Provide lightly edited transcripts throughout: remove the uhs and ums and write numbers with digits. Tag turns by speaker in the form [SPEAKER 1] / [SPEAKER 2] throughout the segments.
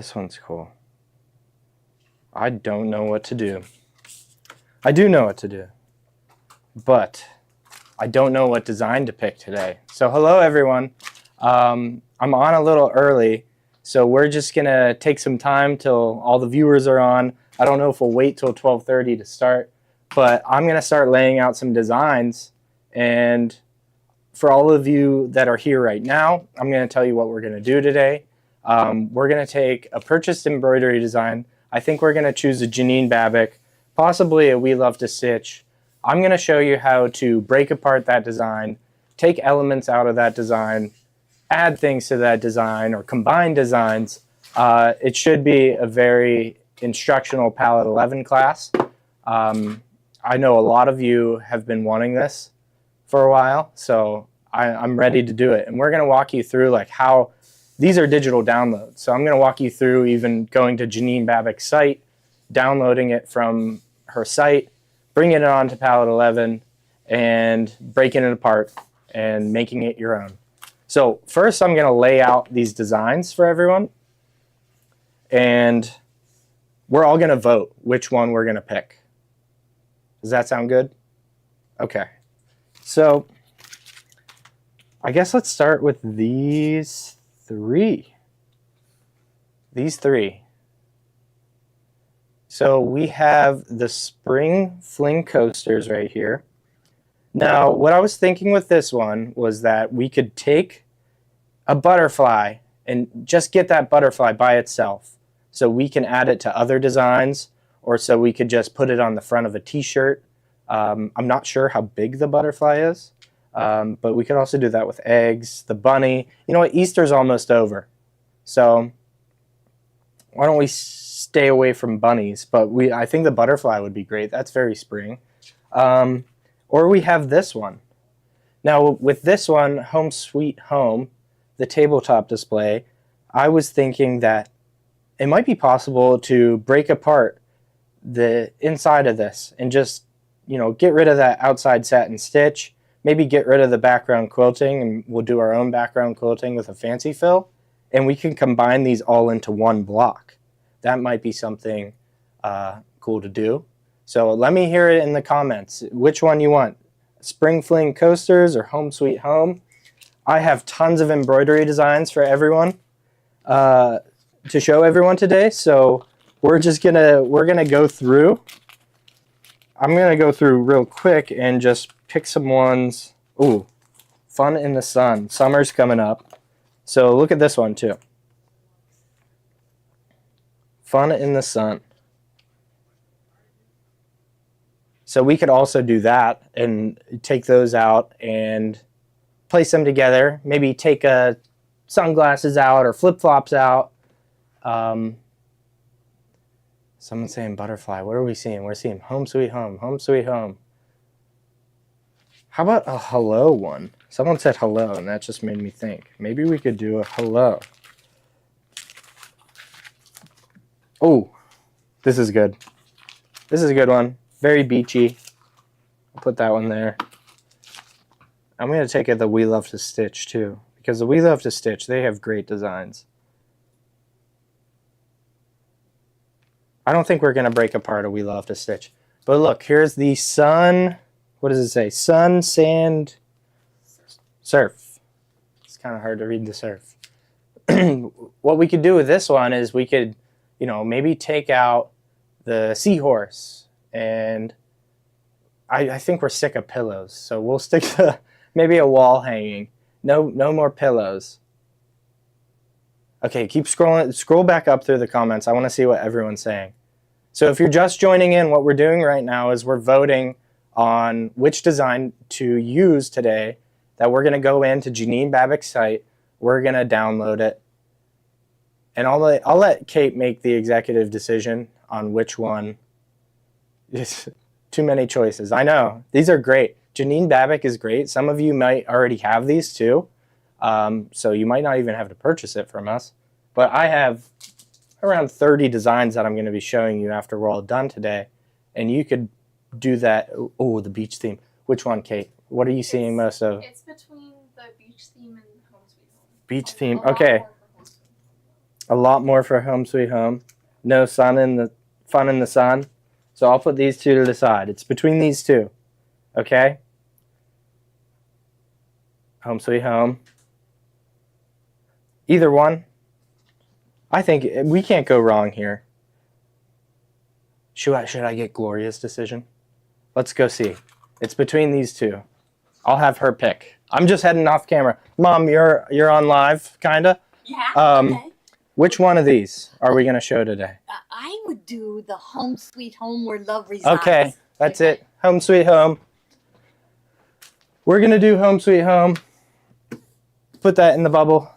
[SPEAKER 1] This one's cool. I don't know what to do. I do know what to do, but I don't know what design to pick today. So hello everyone. I'm on a little early, so we're just gonna take some time till all the viewers are on. I don't know if we'll wait till 12:30 to start, but I'm gonna start laying out some designs. And for all of you that are here right now, I'm gonna tell you what we're gonna do today. We're gonna take a purchased embroidery design. I think we're gonna choose a Janine Babic, possibly a We Love to Stitch. I'm going to show you how to break apart that design, take elements out of that design, add things to that design, or combine designs. It should be a very instructional Pallet 11 class. I know a lot of you have been wanting this for a while, so I'm ready to do it. And we're going to walk you through like how these are digital downloads. So I'm going to walk you through even going to Janine Babic's site, downloading it from her site, bringing it onto Pallet 11, and breaking it apart and making it your own. So first I'm going to lay out these designs for everyone, and we're all going to vote which one we're going to pick. Does that sound good? Okay. So I guess let's start with these three. So we have the spring fling coasters right here. Now, what I was thinking with this one was that we could take a butterfly and just get that butterfly by itself. So we can add it to other designs, or so we could just put it on the front of a t-shirt. I'm not sure how big the butterfly is, but we could also do that with eggs, the bunny. You know what, Easter's almost over. So why don't we stay away from bunnies, but I think the butterfly would be great. That's very spring. Or we have this one. Now with this one, Home Sweet Home, the tabletop display, I was thinking that it might be possible to break apart the inside of this and just, you know, get rid of that outside satin stitch, maybe get rid of the background quilting, and we'll do our own background quilting with a fancy fill, and we can combine these all into one block. That might be something cool to do. So let me hear it in the comments. Which one you want? Spring Fling Coasters or Home Sweet Home? I have tons of embroidery designs for everyone to show everyone today. So we're gonna go through. I'm gonna go through real quick and just pick some ones. Ooh, Fun in the Sun. Summer's coming up. So look at this one too. Fun in the Sun. So we could also do that and take those out and place them together. Maybe take sunglasses out or flip-flops out. Someone's saying butterfly. What are we seeing? We're seeing Home Sweet Home. Home Sweet Home. How about a hello one? Someone said hello, and that just made me think. Maybe we could do a hello. Oh, this is good. This is a good one. Very beachy. I'll put that one there. I'm going to take the We Love to Stitch too, because the We Love to Stitch, they have great designs. I don't think we're going to break apart a We Love to Stitch. But look, here's the sun. What does it say? Sun, sand, surf. It's kind of hard to read the surf. What we could do with this one is we could, you know, maybe take out the seahorse, and I think we're sick of pillows, so we'll stick to maybe a wall hanging. No more pillows. Okay, keep scrolling. Scroll back up through the comments. I want to see what everyone's saying. So if you're just joining in, what we're doing right now is we're voting on which design to use today. That we're going to go into Janine Babic's site. We're going to download it. And I'll let Kate make the executive decision on which one. It's too many choices. I know. These are great. Janine Babic is great. Some of you might already have these too. So you might not even have to purchase it from us. But I have around 30 designs that I'm going to be showing you after we're all done today. And you could do that. Oh, the beach theme. Which one, Kate? What are you seeing most of?
[SPEAKER 2] It's between the beach theme and Home Sweet Home.
[SPEAKER 1] Beach theme. Okay. a lot more for Home Sweet Home. No fun in the sun. So I'll put these two to the side. It's between these two. Okay? Home Sweet Home. Either one. I think we can't go wrong here. Should I get Gloria's decision? Let's go see. It's between these two. I'll have her pick. I'm just heading off camera. Mom, you're on live, kinda?
[SPEAKER 2] Yeah, okay.
[SPEAKER 1] Which one of these are we going to show today?
[SPEAKER 2] I would do the Home Sweet Home where love resides.
[SPEAKER 1] Okay, that's it. Home Sweet Home. We're going to do Home Sweet Home. Put that in the bubble.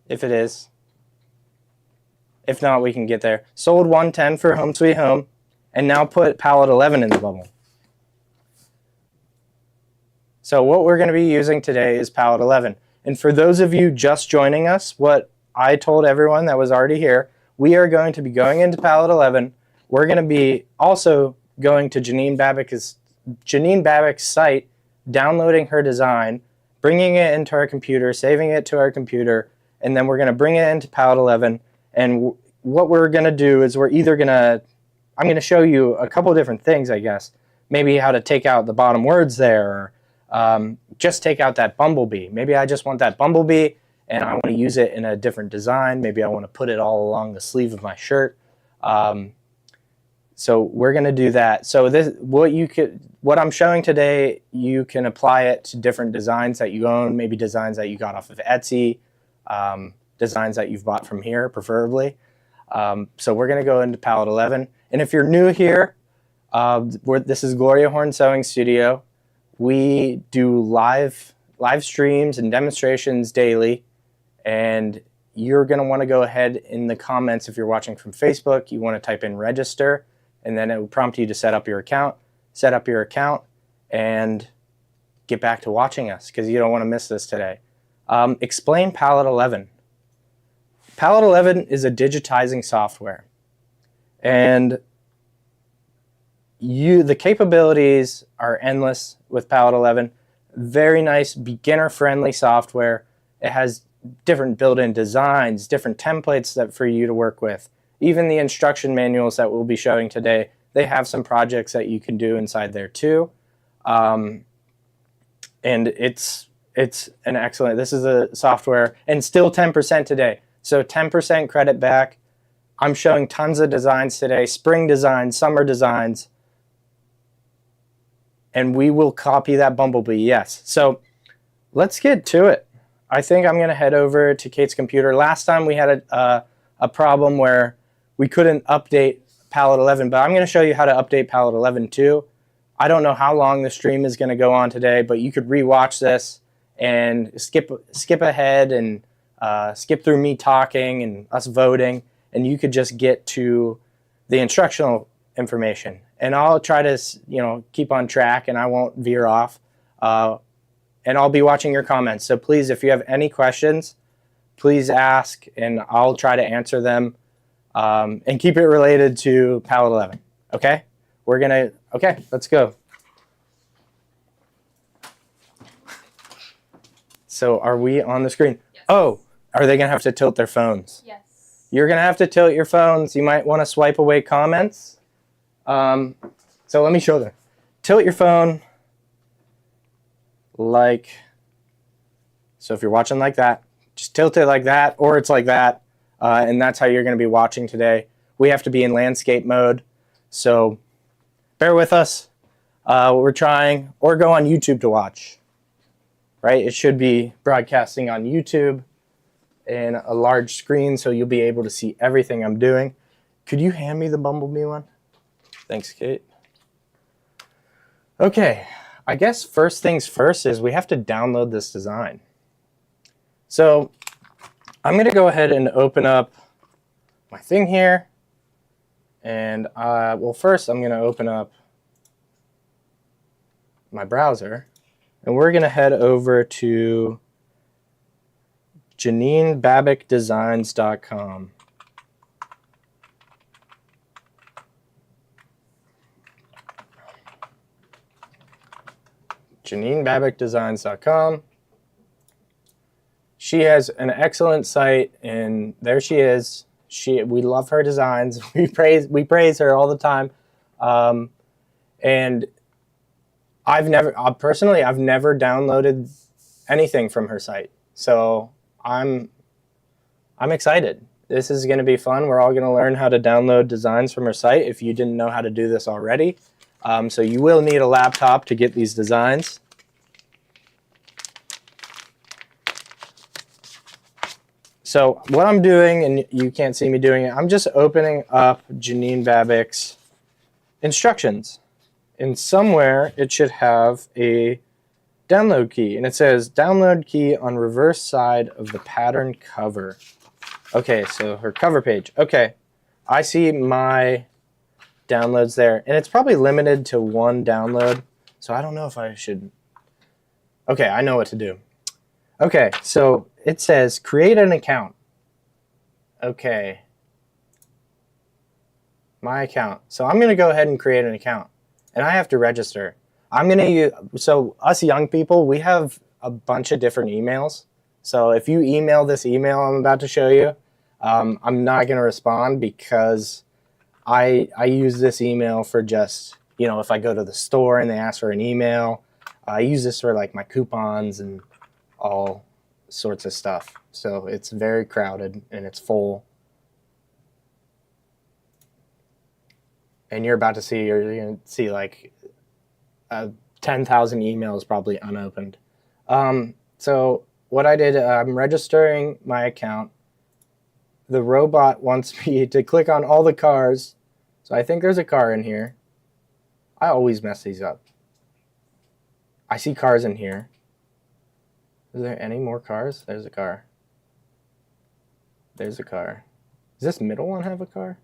[SPEAKER 1] If it is. If not, we can get there. Sold 110 for Home Sweet Home. And now put Pallet 11 in the bubble. So what we're going to be using today is Pallet 11. And for those of you just joining us, what I told everyone that was already here, we are going to be going into Pallet 11. We're going to be also going to Janine Babbick's site, downloading her design, bringing it into our computer, saving it to our computer, and then we're going to bring it into Pallet 11. And what we're going to do is I'm going to show you a couple of different things, I guess. Maybe how to take out the bottom words there, or just take out that bumblebee. Maybe I just want that bumblebee and I want to use it in a different design. Maybe I want to put it all along the sleeve of my shirt. So we're going to do that. So what I'm showing today, you can apply it to different designs that you own, maybe designs that you got off of Etsy, designs that you've bought from here, preferably. So we're going to go into Pallet 11. And if you're new here, this is Gloria Horn Sewing Studio. We do live streams and demonstrations daily. And you're going to want to go ahead in the comments, if you're watching from Facebook, you want to type in register, and then it will prompt you to set up your account, and get back to watching us because you don't want to miss this today. Explain Pallet 11. Pallet 11 is a digitizing software. And the capabilities are endless with Pallet 11. Very nice, beginner-friendly software. It has different built-in designs, different templates for you to work with. Even the instruction manuals that we'll be showing today, they have some projects that you can do inside there too. And it's an excellent, this is a software, and still 10% today. So 10% credit back. I'm showing tons of designs today, spring designs, summer designs, and we will copy that bumblebee, yes. So let's get to it. I think I'm going to head over to Kate's computer. Last time we had a problem where we couldn't update Pallet 11, but I'm going to show you how to update Pallet 11 too. I don't know how long the stream is going to go on today, but you could rewatch this and skip ahead and skip through me talking and us voting, and you could just get to the instructional information. And I'll try to keep on track, and I won't veer off. And I'll be watching your comments. So please, if you have any questions, please ask, and I'll try to answer them. And keep it related to Pallet 11. Okay? Okay, let's go. So are we on the screen?
[SPEAKER 2] Yes.
[SPEAKER 1] Oh, are they going to have to tilt their phones?
[SPEAKER 2] Yes.
[SPEAKER 1] You're going to have to tilt your phones. You might want to swipe away comments. So let me show them. Tilt your phone so if you're watching like that, just tilt it like that, or it's like that, and that's how you're going to be watching today. We have to be in landscape mode, so bear with us. We're trying, or go on YouTube to watch, right? It should be broadcasting on YouTube in a large screen, so you'll be able to see everything I'm doing. Could you hand me the bumblebee one? Thanks, Kate. Okay, I guess first things first is we have to download this design. So I'm going to go ahead and open up my thing here. And well, first I'm going to open up my browser. And we're going to head over to JanineBabbickDesigns.com. JanineBabbickDesigns.com. she has an excellent site, and there she is. We love her designs. We praise her all the time. And I've never downloaded anything from her site. So I'm excited. This is going to be fun. We're all going to learn how to download designs from her site if you didn't know how to do this already. So you will need a laptop to get these designs. So what I'm doing, and you can't see me doing it, I'm just opening up Janine Babbick's instructions. And somewhere it should have a download key. And it says download key on reverse side of the pattern cover. Okay, so her cover page. Okay, I see my downloads there. And it's probably limited to one download. So I don't know if I should. Okay, I know what to do. Okay, so it says create an account. Okay. My account. So I'm going to go ahead and create an account. And I have to register. I'm going to use, so us young people, we have a bunch of different emails. So if you email this email I'm about to show you, I'm not going to respond because I use this email for just, if I go to the store and they ask for an email, I use this for like my coupons and all sorts of stuff. So it's very crowded and it's full. And you're about to see, you're going to see like 10,000 emails probably unopened. So what I did, I'm registering my account. The robot wants me to click on all the cars. So I think there's a car in here. I always mess these up. I see cars in here. Is there any more cars? There's a car. There's a car. Does this middle one have a car?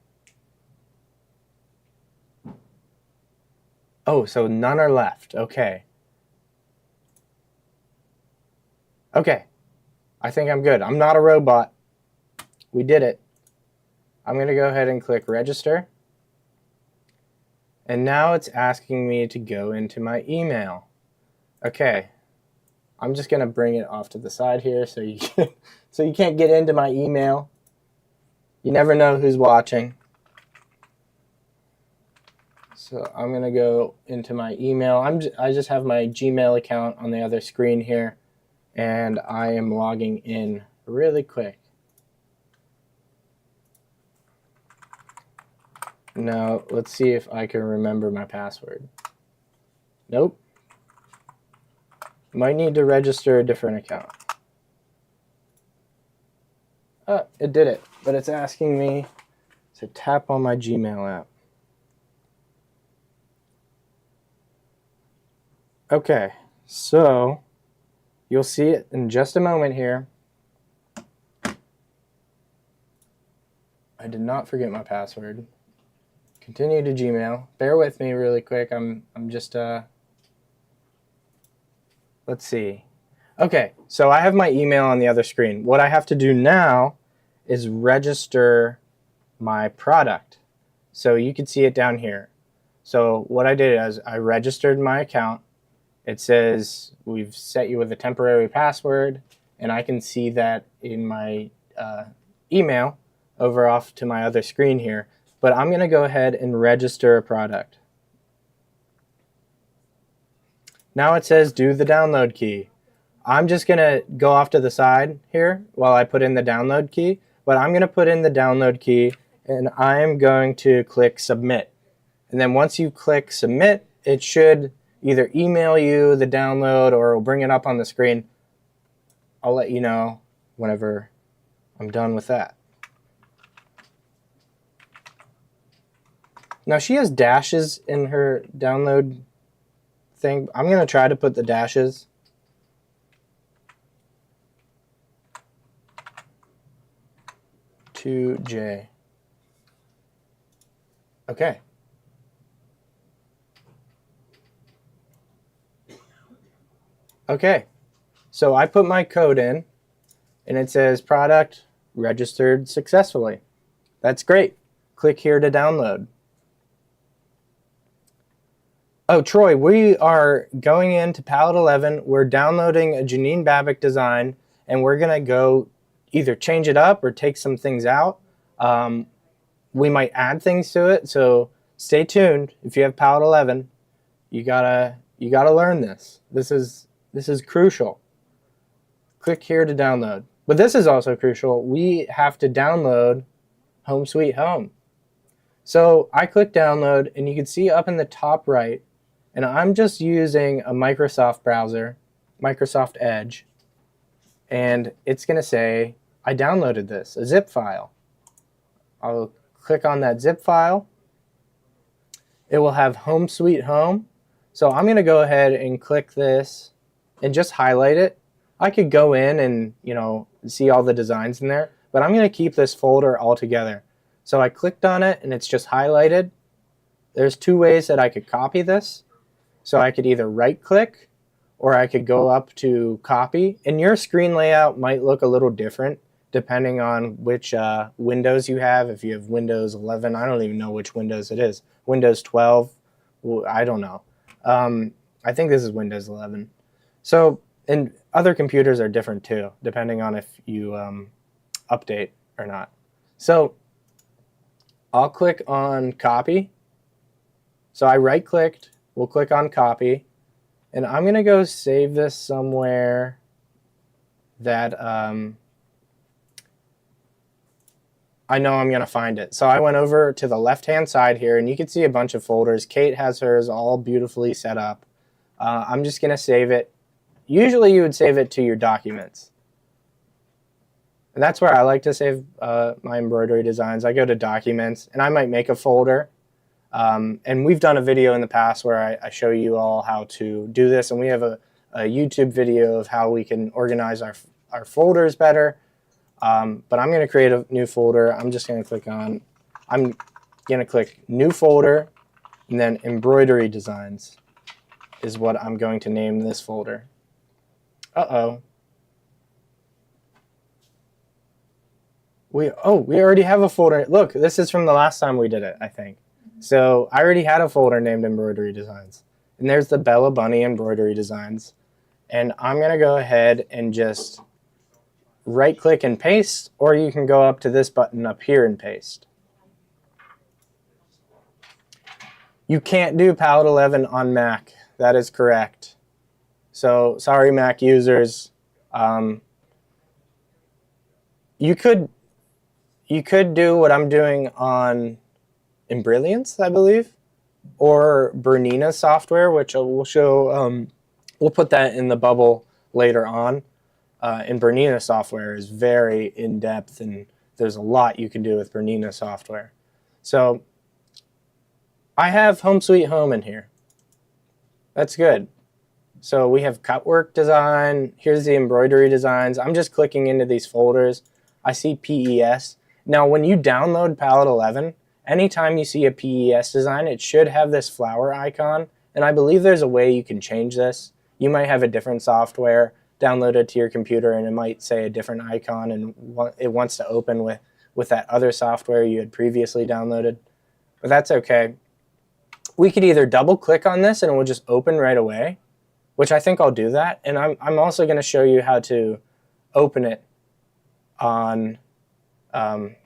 [SPEAKER 1] Oh, so none are left. Okay. Okay. I think I'm good. I'm not a robot. We did it. I'm going to go ahead and click register. And now it's asking me to go into my email. Okay. I'm just going to bring it off to the side here so you can't get into my email. You never know who's watching. So I'm going to go into my email. I just have my Gmail account on the other screen here, and I am logging in really quick. Now, let's see if I can remember my password. Nope. Might need to register a different account. Oh, it did it, but it's asking me to tap on my Gmail app. Okay, so you'll see it in just a moment here. I did not forget my password. Continue to Gmail. Bear with me really quick. I'm just let's see. Okay, so I have my email on the other screen. What I have to do now is register my product. So you can see it down here. So what I did is I registered my account. It says we've set you with a temporary password, and I can see that in my email over off to my other screen here. But I'm going to go ahead and register a product. Now it says do the download key. I'm just going to go off to the side here while I put in the download key. But I'm going to put in the download key, and I'm going to click submit. And then once you click submit, it should either email you the download or it'll bring it up on the screen. I'll let you know whenever I'm done with that. Now she has dashes in her download thing. I'm going to try to put the dashes. To J. Okay. Okay. So I put my code in, and it says product registered successfully. That's great. Click here to download. Oh, Troy, we are going into Pallet 11. We're downloading a Janine Babbick design, and we're gonna go either change it up or take some things out. We might add things to it, so stay tuned. If you have Pallet 11, you gotta learn this. This is crucial. Click here to download. But this is also crucial. We have to download Home Sweet Home. So I click download, and you can see up in the top right, and I'm just using a Microsoft browser, Microsoft Edge, and it's gonna say I downloaded this, a zip file. I'll click on that zip file. It will have Home Sweet Home. So I'm going to go ahead and click this and just highlight it. I could go in and, see all the designs in there, but I'm going to keep this folder all together. So I clicked on it and it's just highlighted. There's two ways that I could copy this. So I could either right click or I could go up to copy, and your screen layout might look a little different depending on which Windows you have. If you have Windows 11, I don't even know which Windows it is. Windows 12, well, I don't know. I think this is Windows 11. So, and other computers are different too, depending on if you update or not. So I'll click on copy. So I right clicked, we'll click on copy, and I'm gonna go save this somewhere that I know I'm going to find it. So I went over to the left-hand side here, and you can see a bunch of folders. Kate has hers all beautifully set up. I'm just going to save it. Usually you would save it to your documents. And that's where I like to save my embroidery designs. I go to documents, and I might make a folder. And we've done a video in the past where I show you all how to do this, and we have a YouTube video of how we can organize our folders better. But I'm going to create a new folder. I'm just going to click on, I'm going to click new folder, and then embroidery designs is what I'm going to name this folder. Uh-oh. We already have a folder. Look, this is from the last time we did it, I think. So I already had a folder named embroidery designs. And there's the Bella Bunny embroidery designs. And I'm going to go ahead and just right click and paste, or you can go up to this button up here and paste. You can't do Pallet 11 on Mac. That is correct. So sorry, Mac users. You could do what I'm doing on Embrilliance, I believe, or Bernina software, which we'll show. We'll put that in the bubble later on. And Bernina software is very in-depth, and there's a lot you can do with Bernina software. So I have Home Sweet Home in here. That's good. So we have cutwork design. Here's the embroidery designs. I'm just clicking into these folders. I see PES. Now, when you download Pallet 11, anytime you see a PES design, it should have this flower icon. And I believe there's a way you can change this. You might have a different software downloaded to your computer, and it might say a different icon, and it wants to open with that other software you had previously downloaded. But that's okay. We could either double click on this and it will just open right away, which I think I'll do that. And I'm also going to show you how to open it on Pallet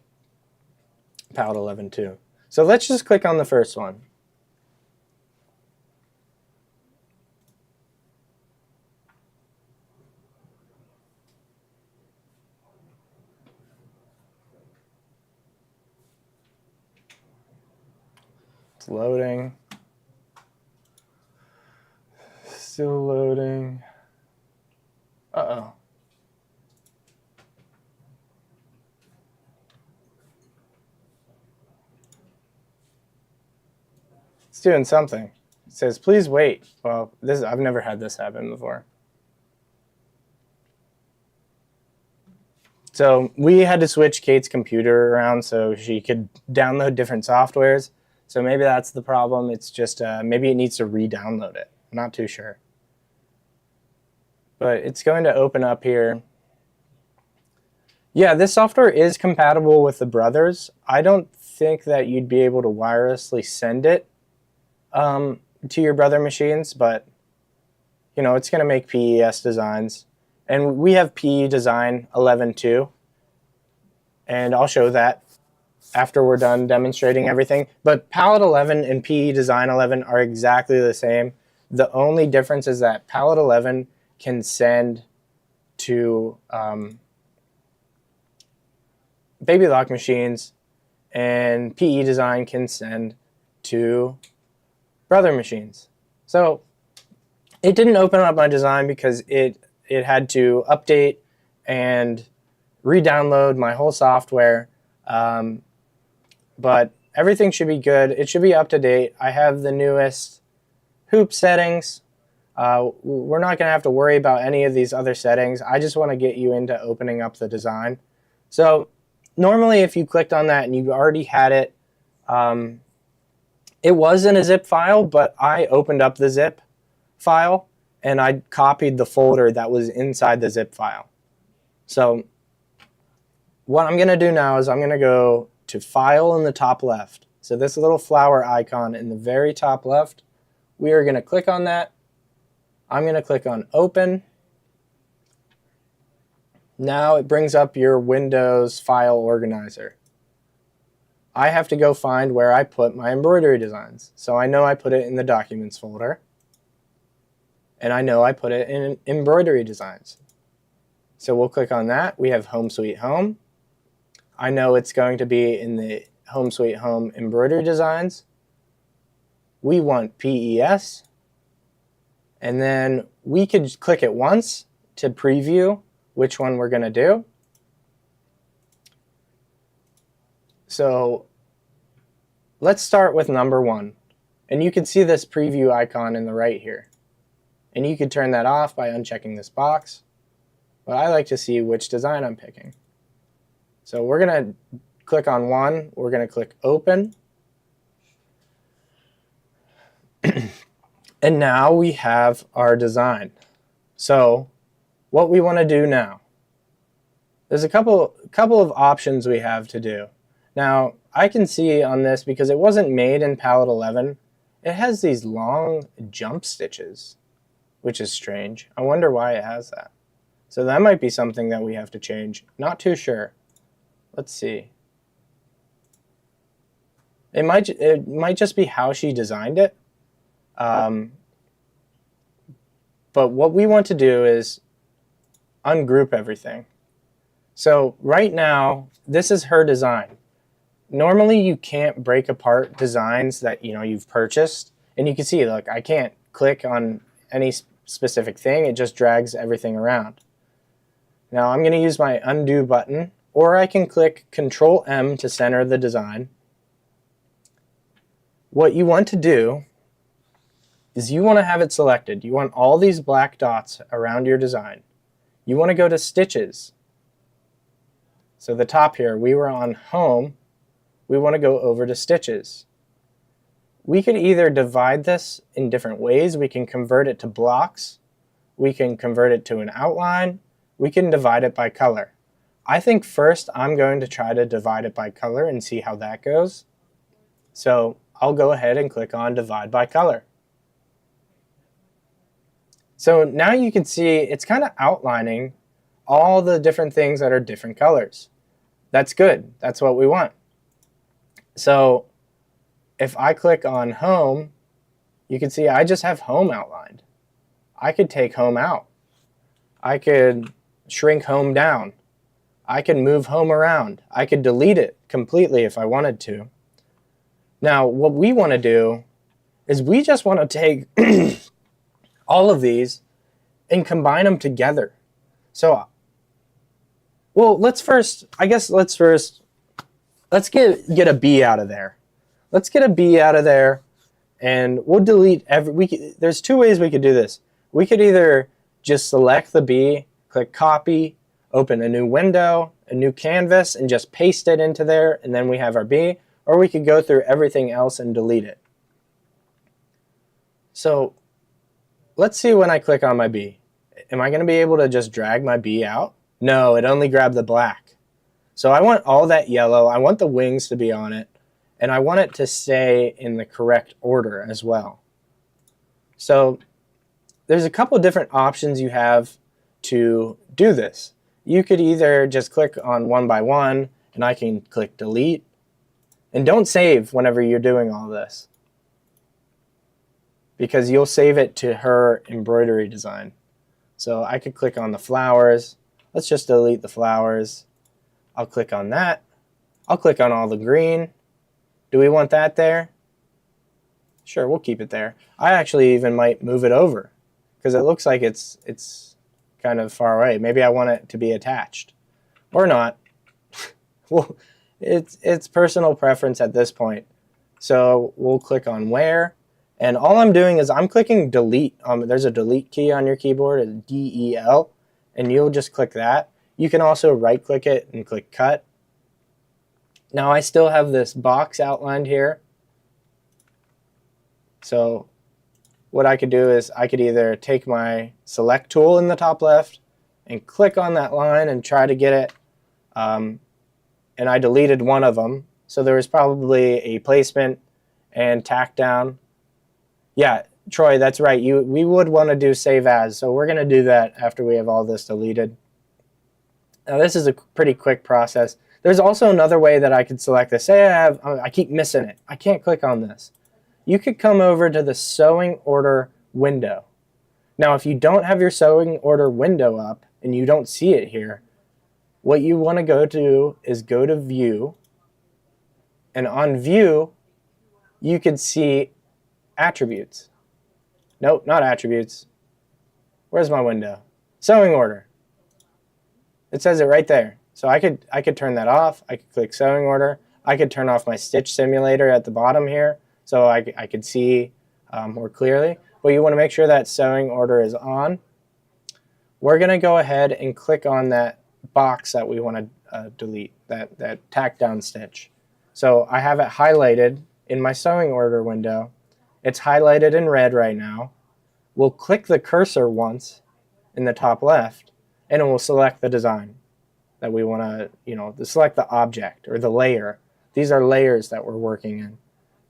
[SPEAKER 1] 11 too. So let's just click on the first one. It's loading. Still loading. Uh-oh. It's doing something. It says, please wait. Well, I've never had this happen before. So we had to switch Kate's computer around so she could download different softwares. So maybe that's the problem. It's just maybe it needs to re-download it. I'm not too sure. But it's going to open up here. Yeah, this software is compatible with the Brothers. I don't think that you'd be able to wirelessly send it to your Brother machines, but you know, it's going to make PES designs. And we have PE Design 11 too. And I'll show that after we're done demonstrating everything. But Pallet 11 and PE Design 11 are exactly the same. The only difference is that Pallet 11 can send to baby lock machines, and PE Design can send to brother machines. So it didn't open up my design because it had to update and re-download my whole software. But everything should be good. It should be up to date. I have the newest hoop settings. We're not going to have to worry about any of these other settings. I just want to get you into opening up the design. So normally if you clicked on that and you already had it, it was in a zip file, but I opened up the zip file and I copied the folder that was inside the zip file. So what I'm going to do now is I'm going to go to File in the top left. So this little flower icon in the very top left, we are going to click on that. I'm going to click on Open. Now it brings up your Windows file organizer. I have to go find where I put my embroidery designs. So I know I put it in the Documents folder. And I know I put it in Embroidery Designs. So we'll click on that. We have Home Sweet Home. I know it's going to be in the Home Sweet Home Embroidery Designs. We want PES. And then we could click it once to preview which one we're going to do. So let's start with number 1. And you can see this preview icon in the right here. And you could turn that off by unchecking this box. But I like to see which design I'm picking. So we're going to click on 1. We're going to click Open. And now we have our design. So what we want to do now, there's a couple of options we have to do. Now I can see on this, because it wasn't made in Pallet 11, it has these long jump stitches, which is strange. I wonder why it has that. So that might be something that we have to change. Not too sure. Let's see. It might just be how she designed it. But what we want to do is ungroup everything. So right now, this is her design. Normally you can't break apart designs that you've purchased. And you can see, look, I can't click on any specific thing. It just drags everything around. Now I'm going to use my undo button, or I can click Control M to center the design. What you want to do is you want to have it selected. You want all these black dots around your design. You want to go to Stitches. So the top here, we were on Home. We want to go over to Stitches. We could either divide this in different ways. We can convert it to blocks. We can convert it to an outline. We can divide it by color. I think first I'm going to try to divide it by color and see how that goes. So I'll go ahead and click on Divide by Color. So now you can see it's kind of outlining all the different things that are different colors. That's good. That's what we want. So if I click on Home, you can see I just have Home outlined. I could take Home out. I could shrink Home down. I can move Home around. I could delete it completely if I wanted to. Now what we want to do is we just want to take all of these and combine them together. So, well, let's get a B out of there. Let's get a B out of there, and we'll delete there's two ways we could do this. We could either just select the B, click Copy, open a new window, a new canvas, and just paste it into there, and then we have our B, or we could go through everything else and delete it. So let's see when I click on my B. Am I going to be able to just drag my B out? No, it only grabbed the black. So I want all that yellow. I want the wings to be on it. And I want it to stay in the correct order as well. So there's a couple different options you have. to do this. You could either just click on one by one, and I can click delete. And don't save whenever you're doing all this, because you'll save it to her embroidery design. So I could click on the flowers. Let's just delete the flowers. I'll click on that. I'll click on all the green. Do we want that there? Sure, we'll keep it there. I actually even might move it over because it looks like it's kind of far away. Maybe I want it to be attached or not. Well, it's personal preference at this point. So we'll click on where, and all I'm doing is I'm clicking delete. There's a delete key on your keyboard, a DEL, and you'll just click that. You can also right click it and click cut. Now I still have this box outlined here. So what I could do is I could either take my select tool in the top left and click on that line and try to get it. And I deleted one of them. So there was probably a placement and tack down. Yeah, Troy, that's right. We would want to do save as. So we're going to do that after we have all this deleted. Now this is a pretty quick process. There's also another way that I could select this. Say I keep missing it. I can't click on this. You could come over to the sewing order window. Now, if you don't have your sewing order window up and you don't see it here, what you want to go to is go to View. And on View, you could see Attributes. Nope, not Attributes. Where's my window? Sewing Order. It says it right there. So I could turn that off. I could click Sewing Order. I could turn off my Stitch Simulator at the bottom here so I could see more clearly. But you want to make sure that Sewing Order is on. We're going to go ahead and click on that box that we want to delete, that tack down stitch. So I have it highlighted in my Sewing Order window. It's highlighted in red right now. We'll click the cursor once in the top left, and it will select the design that we want to, select the object or the layer. These are layers that we're working in.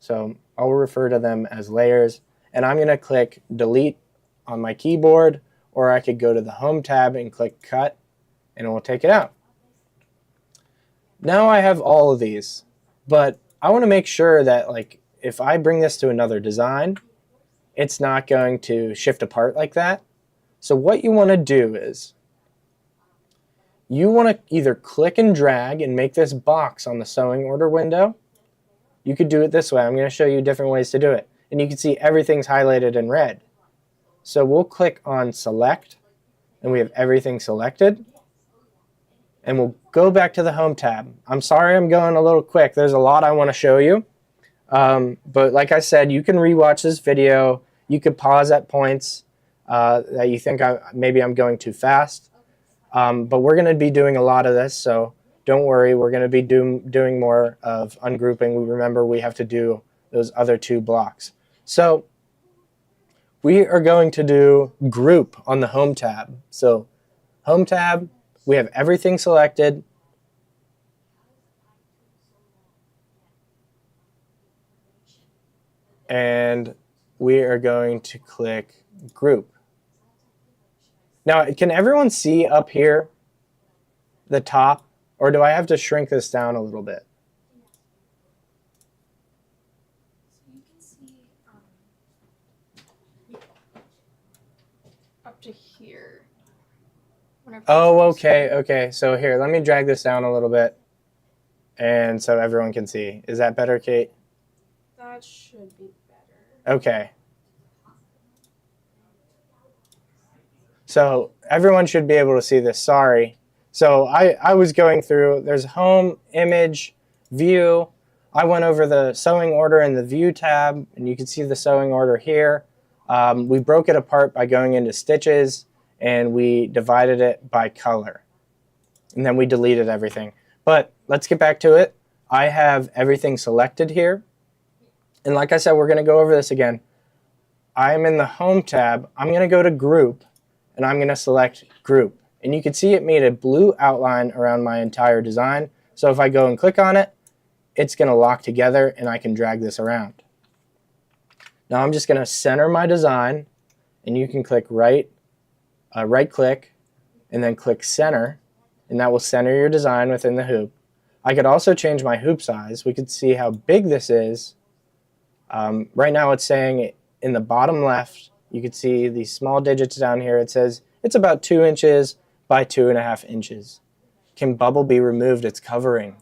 [SPEAKER 1] So I'll refer to them as layers, and I'm going to click delete on my keyboard, or I could go to the Home tab and click cut, and it will take it out. Now I have all of these, but I want to make sure that if I bring this to another design, it's not going to shift apart like that. So what you want to do is you want to either click and drag and make this box on the sewing order window. You could do it this way. I'm going to show you different ways to do it. And you can see everything's highlighted in red. So we'll click on select, and we have everything selected. And we'll go back to the Home tab. I'm sorry I'm going a little quick. There's a lot I want to show you. But like I said, you can rewatch this video. You could pause at points that you think maybe I'm going too fast. But we're going to be doing a lot of this, so don't worry. We're going to be doing more of ungrouping. Remember, we have to do those other two blocks. So we are going to do group on the Home tab. So Home tab, we have everything selected. And we are going to click group. Now, can everyone see up here the top, or do I have to shrink this down a little bit?
[SPEAKER 3] So you can see up to here.
[SPEAKER 1] Oh, okay. So here, let me drag this down a little bit, and so everyone can see. Is that better, Kate?
[SPEAKER 3] That should be better.
[SPEAKER 1] Okay. So everyone should be able to see this. Sorry. So I was going through, there's Home, Image, View. I went over the sewing order in the View tab, and you can see the sewing order here. We broke it apart by going into Stitches, and we divided it by color. And then we deleted everything. But let's get back to it. I have everything selected here. And like I said, we're going to go over this again. I'm in the Home tab. I'm going to go to Group, and I'm going to select Group. And you can see it made a blue outline around my entire design. So if I go and click on it, it's going to lock together, and I can drag this around. Now I'm just going to center my design, and you can click right click, and then click center, and that will center your design within the hoop. I could also change my hoop size. We could see how big this is. Right now it's saying in the bottom left, you can see these small digits down here. It says it's about 2 inches by 2.5 inches. Can bubble be removed? It's covering.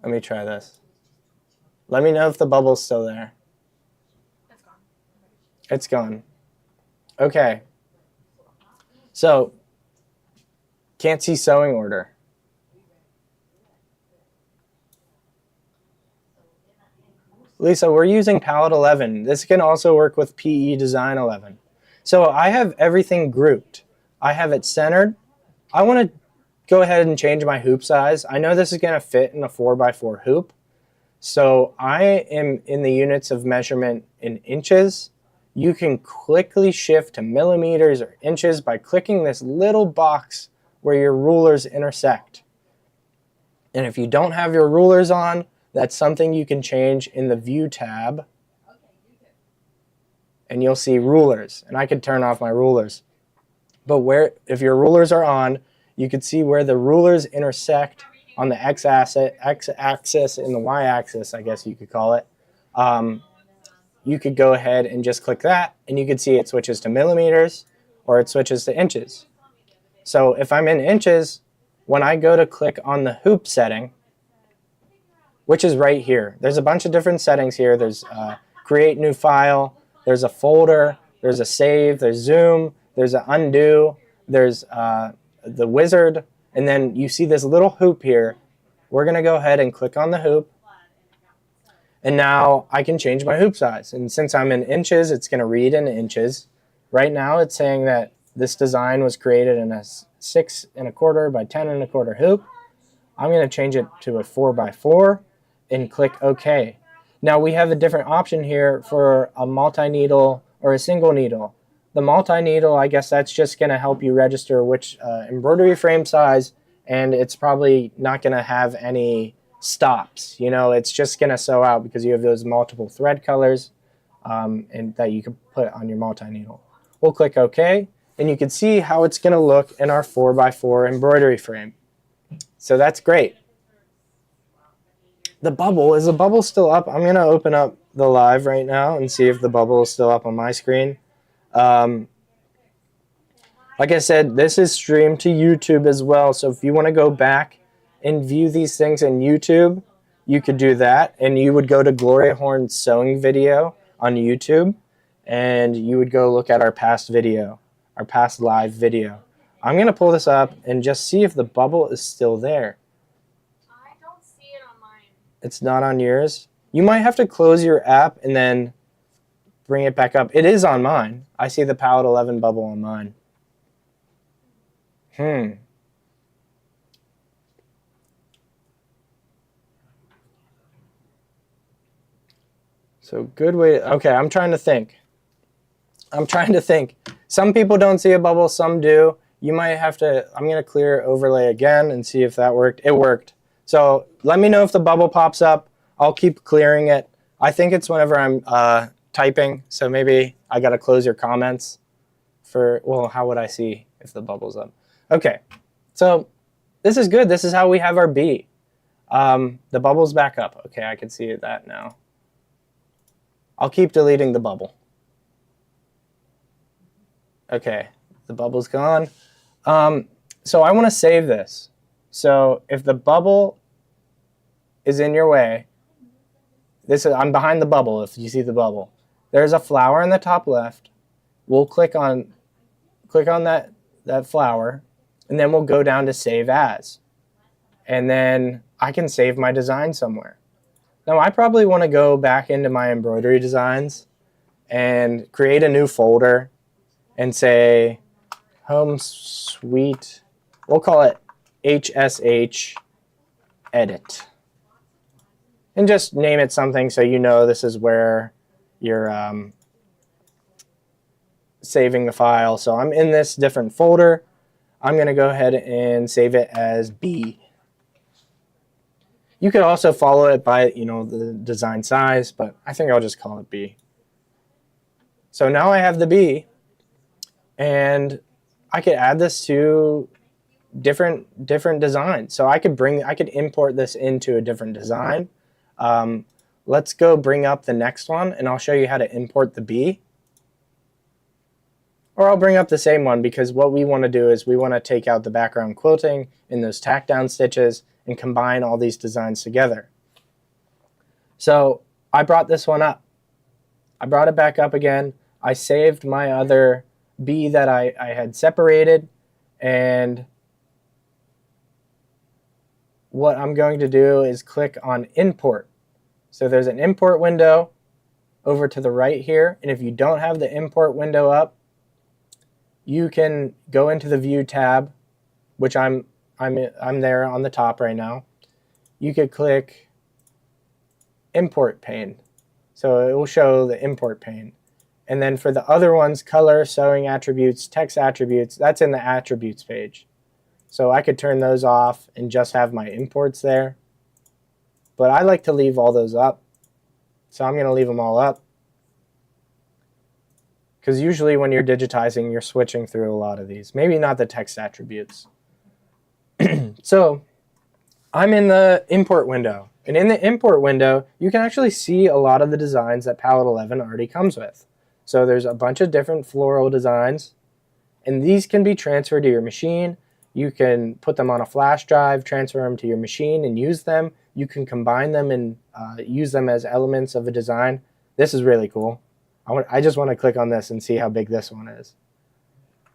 [SPEAKER 1] Let me try this. Let me know if the bubble's still there.
[SPEAKER 3] It's gone.
[SPEAKER 1] It's gone. Okay. So, can't see sewing order. Lisa, we're using Pallet 11. This can also work with PE Design 11. So I have everything grouped. I have it centered. I want to go ahead and change my hoop size. I know this is going to fit in a 4x4 hoop. So I am in the units of measurement in inches. You can quickly shift to millimeters or inches by clicking this little box where your rulers intersect. And if you don't have your rulers on, that's something you can change in the View tab. And you'll see rulers. And I could turn off my rulers. But if your rulers are on, you can see where the rulers intersect on the x-axis and the y-axis, I guess you could call it. You could go ahead and just click that, and you can see it switches to millimeters or it switches to inches. So if I'm in inches, when I go to click on the hoop setting, which is right here. There's a bunch of different settings here. There's create new file, there's a folder, there's a save, there's zoom, there's an undo, there's the wizard, and then you see this little hoop here. We're going to go ahead and click on the hoop, and now I can change my hoop size. And since I'm in inches, it's going to read in inches. Right now it's saying that this design was created in a 6 1/4 by 10 1/4 hoop. I'm going to change it to a 4x4 and click OK. Now we have a different option here for a multi-needle or a single needle. The multi-needle, I guess that's just going to help you register which embroidery frame size, and it's probably not going to have any stops. You know, it's just going to sew out because you have those multiple thread colors and that you can put on your multi-needle. We'll click OK, and you can see how it's going to look in our 4x4 embroidery frame. So that's great. The bubble, is the bubble still up? I'm going to open up the live right now and see if the bubble is still up on my screen. Like I said, this is streamed to YouTube as well. So if you want to go back and view these things in YouTube, you could do that. And you would go to Gloria Horn's sewing video on YouTube, and you would go look at our past video, our past live video. I'm going to pull this up and just see if the bubble is still there.
[SPEAKER 3] I don't see it on mine.
[SPEAKER 1] It's not on yours? You might have to close your app and then bring it back up. It is on mine. I see the Pallet 11 bubble on mine. So good way to, okay, I'm trying to think. Some people don't see a bubble, some do. You might have to, I'm going to clear overlay again and see if that worked. It worked. So let me know if the bubble pops up. I'll keep clearing it. I think it's whenever I'm typing, so maybe I got to close your comments for, well, how would I see if the bubble's up? Okay, so this is good. This is how we have our B. The bubble's back up. Okay, I can see that now. I'll keep deleting the bubble. Okay, the bubble's gone. So I want to save this. So if the bubble is in your way, I'm behind the bubble if you see the bubble. There's a flower in the top left. We'll click on that flower, and then we'll go down to Save As. And then I can save my design somewhere. Now I probably want to go back into my embroidery designs and create a new folder and say Home Sweet, we'll call it HSH Edit. And just name it something so you know this is where you're saving the file. So I'm in this different folder. I'm going to go ahead and save it as B. You could also follow it by, the design size, but I think I'll just call it B. So now I have the B, and I could add this to different designs. So I could import this into a different design. Let's go bring up the next one, and I'll show you how to import the bee. Or I'll bring up the same one, because what we want to do is we want to take out the background quilting and those tack down stitches and combine all these designs together. So I brought this one up. I brought it back up again. I saved my other bee that I had separated, and what I'm going to do is click on import. So there's an import window over to the right here, and if you don't have the import window up, you can go into the view tab, which I'm there on the top right now. You could click import pane. So it will show the import pane. And then for the other ones, color, sewing attributes, text attributes, that's in the attributes page. So I could turn those off and just have my imports there. But I like to leave all those up. So I'm going to leave them all up. Because usually when you're digitizing, you're switching through a lot of these. Maybe not the text attributes. So I'm in the import window. And in the import window, you can actually see a lot of the designs that Palette 11 already comes with. So there's a bunch of different floral designs. And these can be transferred to your machine. You can put them on a flash drive, transfer them to your machine, and use them. You can combine them and use them as elements of a design. This is really cool. I just want to click on this and see how big this one is.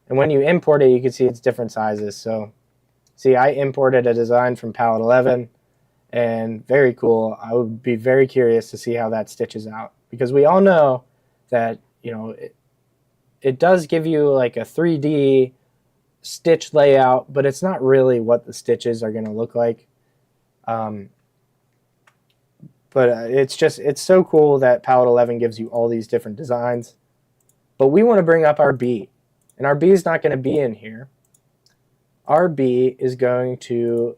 [SPEAKER 1] And when you import it, you can see it's different sizes. So see, I imported a design from Palette 11, and very cool. I would be very curious to see how that stitches out, because we all know that, you know, it does give you like a 3D stitch layout, but it's not really what the stitches are going to look like. But it's so cool that Palette 11 gives you all these different designs. But we want to bring up our bee. And our bee is not going to be in here. Our bee is going to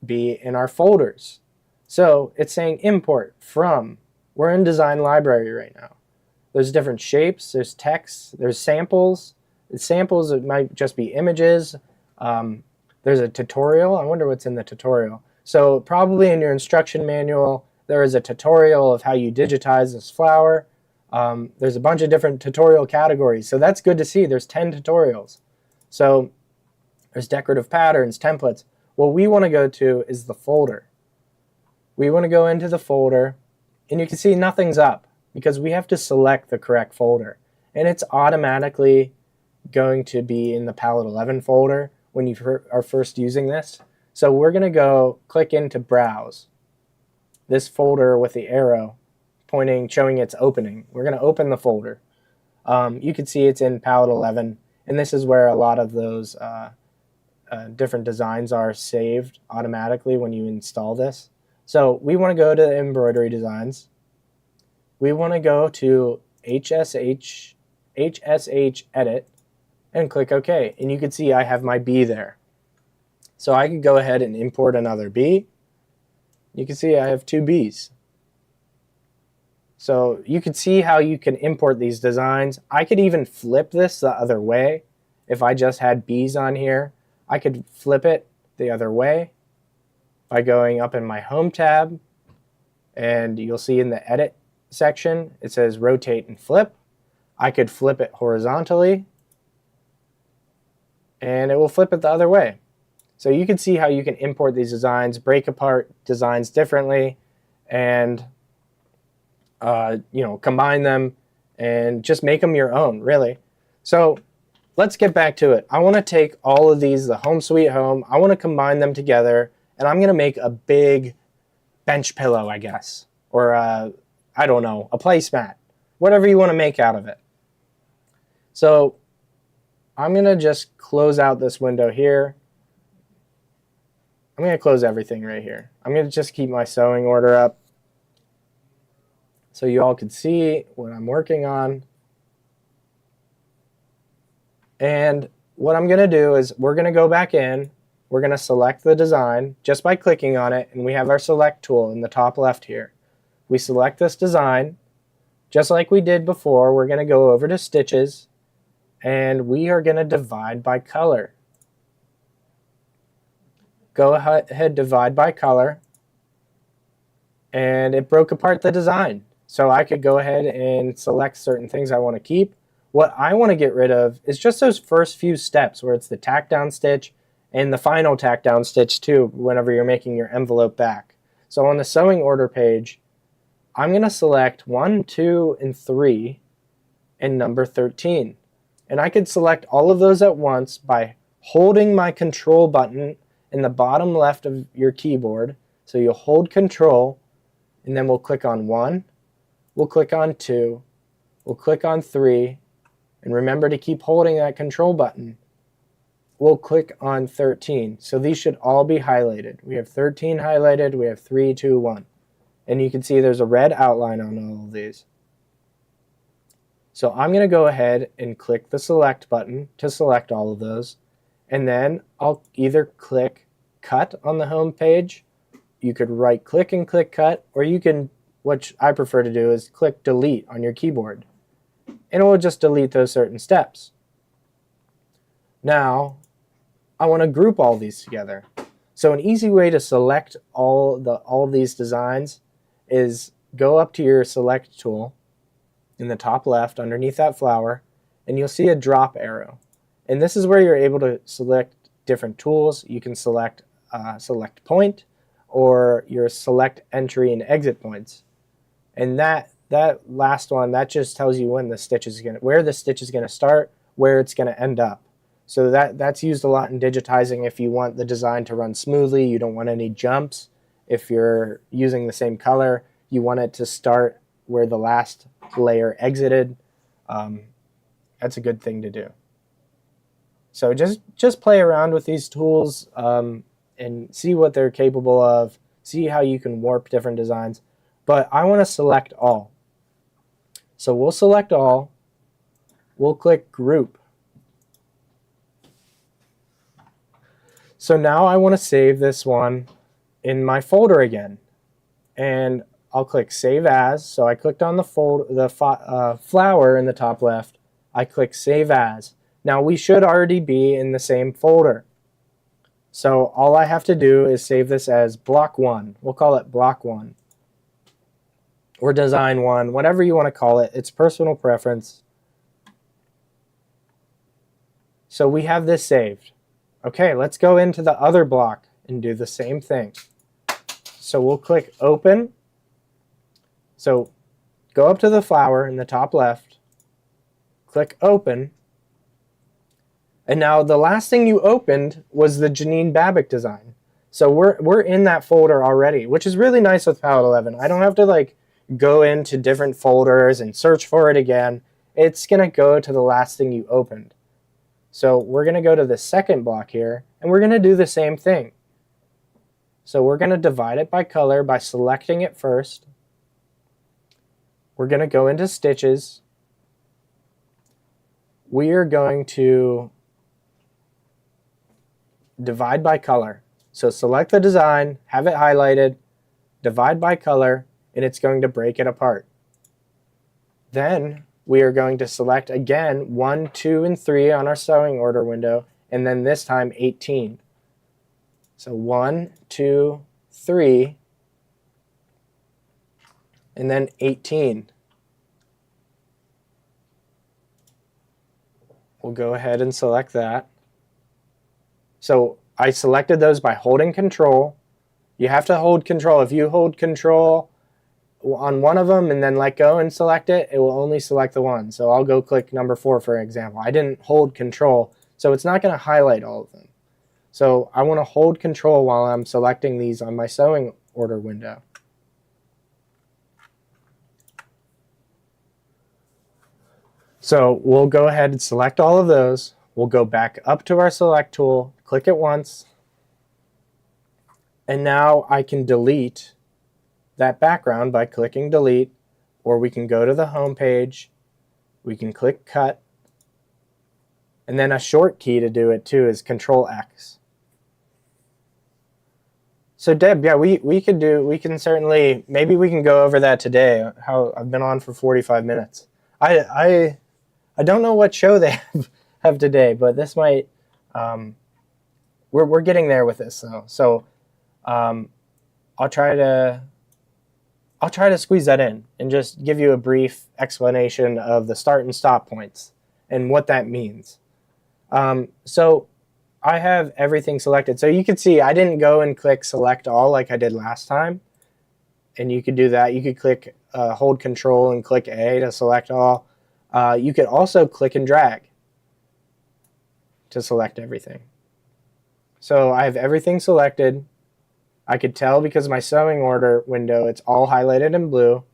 [SPEAKER 1] be in our folders. So it's saying import from. We're in design library right now. There's different shapes, there's text, there's samples. The samples, it might just be images. There's a tutorial. I wonder what's in the tutorial. So probably in your instruction manual, there is a tutorial of how you digitize this flower. There's a bunch of different tutorial categories. So that's good to see. There's 10 tutorials. So there's decorative patterns, templates. What we want to go to is the folder. We want to go into the folder, and you can see nothing's up because we have to select the correct folder. And it's automatically going to be in the Palette 11 folder when you are first using this. So we're going to go click into Browse. This folder with the arrow pointing, showing its opening. We're going to open the folder. You can see it's in Palette 11, and this is where a lot of those different designs are saved automatically when you install this. So we want to go to the embroidery designs. We want to go to HSH edit and click OK. And you can see I have my bee there. So I could go ahead and import another bee. You can see I have 2 bees. So you can see how you can import these designs. I could even flip this the other way. If I just had bees on here, I could flip it the other way by going up in my Home tab, and you'll see in the Edit section it says Rotate and Flip. I could flip it horizontally, and it will flip it the other way. So you can see how you can import these designs, break apart designs differently, and combine them and just make them your own, really. So let's get back to it. I want to take all of these, the Home Sweet Home, I want to combine them together, and I'm going to make a big bench pillow, I guess, or I don't know, a placemat, whatever you want to make out of it. So I'm going to just close out this window here. I'm going to close everything right here. I'm going to just keep my sewing order up so you all can see what I'm working on. And what I'm going to do is we're going to go back in. We're going to select the design just by clicking on it, and we have our select tool in the top left here. We select this design just like we did before. We're going to go over to stitches, and we are going to divide by color. Go ahead, divide by color, and it broke apart the design. So I could go ahead and select certain things I want to keep. What I want to get rid of is just those first few steps where it's the tack down stitch and the final tack down stitch too whenever you're making your envelope back. So on the sewing order page, I'm going to select 1, 2, and 3 and number 13. And I could select all of those at once by holding my control button in the bottom left of your keyboard. So you'll hold control, and then we'll click on 1, we'll click on 2, we'll click on 3, and remember to keep holding that control button. We'll click on 13. So these should all be highlighted. We have 13 highlighted, we have 3, 2, 1. And you can see there's a red outline on all of these. So I'm going to go ahead and click the select button to select all of those. And then I'll either click cut on the home page. You could right click and click cut, or you can, what I prefer to do is click delete on your keyboard. And it will just delete those certain steps. Now, I want to group all these together. So an easy way to select all these designs is go up to your select tool in the top left underneath that flower, and you'll see a drop arrow. And this is where you're able to select different tools. You can select select point or your select entry and exit points. And that last one, that just tells you when the stitch is where the stitch is going to start, where it's going to end up. So that's used a lot in digitizing if you want the design to run smoothly, you don't want any jumps. If you're using the same color, you want it to start where the last layer exited. That's a good thing to do. So just play around with these tools and see what they're capable of, see how you can warp different designs. But I want to select all. So we'll select all, we'll click group. So now I want to save this one in my folder again. And I'll click Save As. So I clicked on the flower in the top left. I click Save As. Now we should already be in the same folder. So all I have to do is save this as Block 1. We'll call it Block 1. Or Design 1, whatever you want to call it. It's personal preference. So we have this saved. Okay, let's go into the other block and do the same thing. So we'll click Open. So go up to the flower in the top left, click Open, and now the last thing you opened was the Janine Babick design. So we're in that folder already, which is really nice with Palette 11. I don't have to like go into different folders and search for it again. It's going to go to the last thing you opened. So we're going to go to the second block here, and we're going to do the same thing. So we're going to divide it by color by selecting it first. We're going to go into stitches. We are going to divide by color. So select the design, have it highlighted, divide by color, and it's going to break it apart. Then we are going to select again 1, 2, and 3 on our sewing order window, and then this time 18. So 1, 2, 3, and then 18. We'll go ahead and select that. So I selected those by holding control. You have to hold control. If you hold control on one of them and then let go and select it, it will only select the one. So I'll go click number 4, for example. I didn't hold control, so it's not going to highlight all of them. So I want to hold control while I'm selecting these on my sewing order window. So we'll go ahead and select all of those. We'll go back up to our select tool, click it once, and now I can delete that background by clicking delete, or we can go to the home page, we can click cut, and then a short key to do it too is Control X. So Deb, yeah, we can certainly, maybe we can go over that today. How I've been on for 45 minutes. I I don't know what show they have today, but this might. We're getting there with this though. So I'll try to squeeze that in and just give you a brief explanation of the start and stop points and what that means. So I have everything selected. So you can see I didn't go and click select all like I did last time. And you could do that. You could click, hold control and click A to select all. You could also click and drag to select everything. So I have everything selected. I could tell because my sewing order window, it's all highlighted in blue.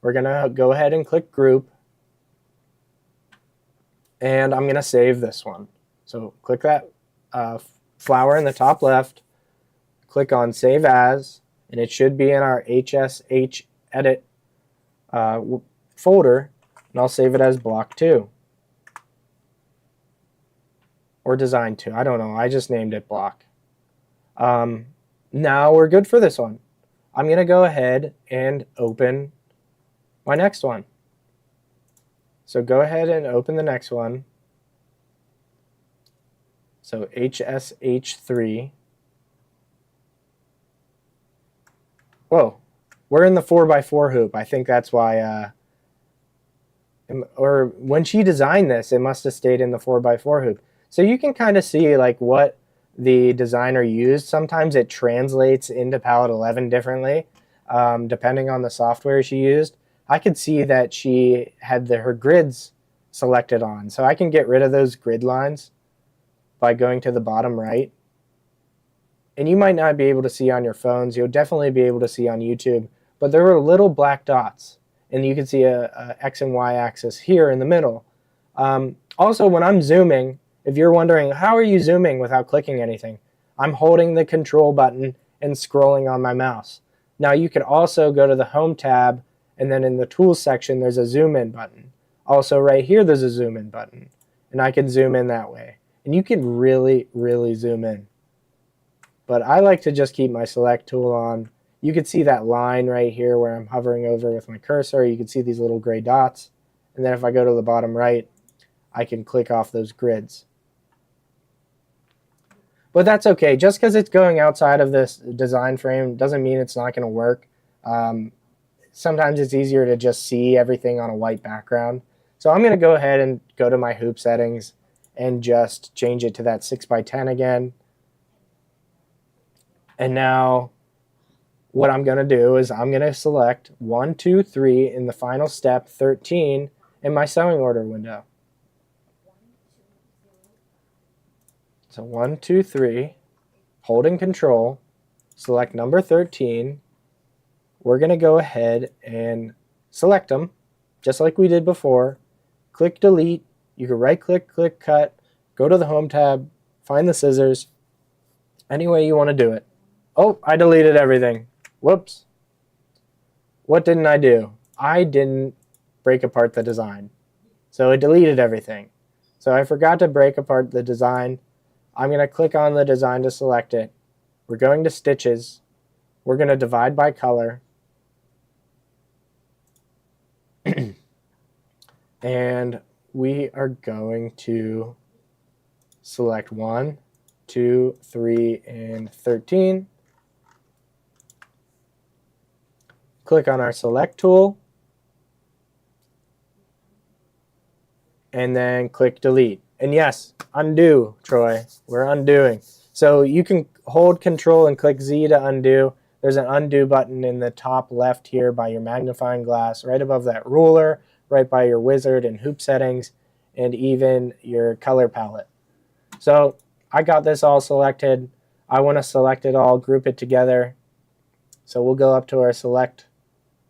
[SPEAKER 1] We're going to go ahead and click group. And I'm going to save this one. So click that flower in the top left. Click on Save As. And it should be in our HSH Edit folder. And I'll save it as Block 2. Or Design 2. I don't know. I just named it Block. Now we're good for this one. I'm going to go ahead and open my next one. So go ahead and open the next one. So HSH3. Whoa, we're in the 4x4 hoop. I think that's why, or when she designed this, it must have stayed in the 4x4 hoop. So you can kind of see like what the designer used. Sometimes it translates into Pallet 11 differently, depending on the software she used. I could see that she had her grids selected on. So I can get rid of those grid lines by going to the bottom right. And you might not be able to see on your phones. You'll definitely be able to see on YouTube. But there were little black dots. And you can see a X and Y axis here in the middle. Also, when I'm zooming, if you're wondering, how are you zooming without clicking anything? I'm holding the control button and scrolling on my mouse. Now you could also go to the Home tab, and then in the Tools section, there's a Zoom In button. Also right here, there's a Zoom In button. And I can zoom in that way. And you can really, really zoom in. But I like to just keep my Select tool on. You can see that line right here where I'm hovering over with my cursor. You can see these little gray dots. And then if I go to the bottom right, I can click off those grids. But that's okay. Just because it's going outside of this design frame doesn't mean it's not going to work. Sometimes it's easier to just see everything on a white background. So I'm going to go ahead and go to my hoop settings and just change it to that 6x10 again. And now what I'm going to do is I'm going to select 1, 2, 3 in the final step, 13, in my sewing order window. So 1, 2, 3, holding control, select number 13. We're going to go ahead and select them, just like we did before. Click delete. You can right click, click cut, go to the Home tab, find the scissors, any way you want to do it. Oh, I deleted everything. Whoops. What didn't I do? I didn't break apart the design. So it deleted everything. So I forgot to break apart the design. I'm going to click on the design to select it. We're going to Stitches. We're going to divide by color. And we are going to select 1, 2, 3, and 13. Click on our Select tool. And then click Delete. And yes, undo, Troy. We're undoing. So you can hold Control and click Z to undo. There's an undo button in the top left here by your magnifying glass, right above that ruler, right by your wizard and hoop settings, and even your color palette. So I got this all selected. I want to select it all, group it together. So we'll go up to our Select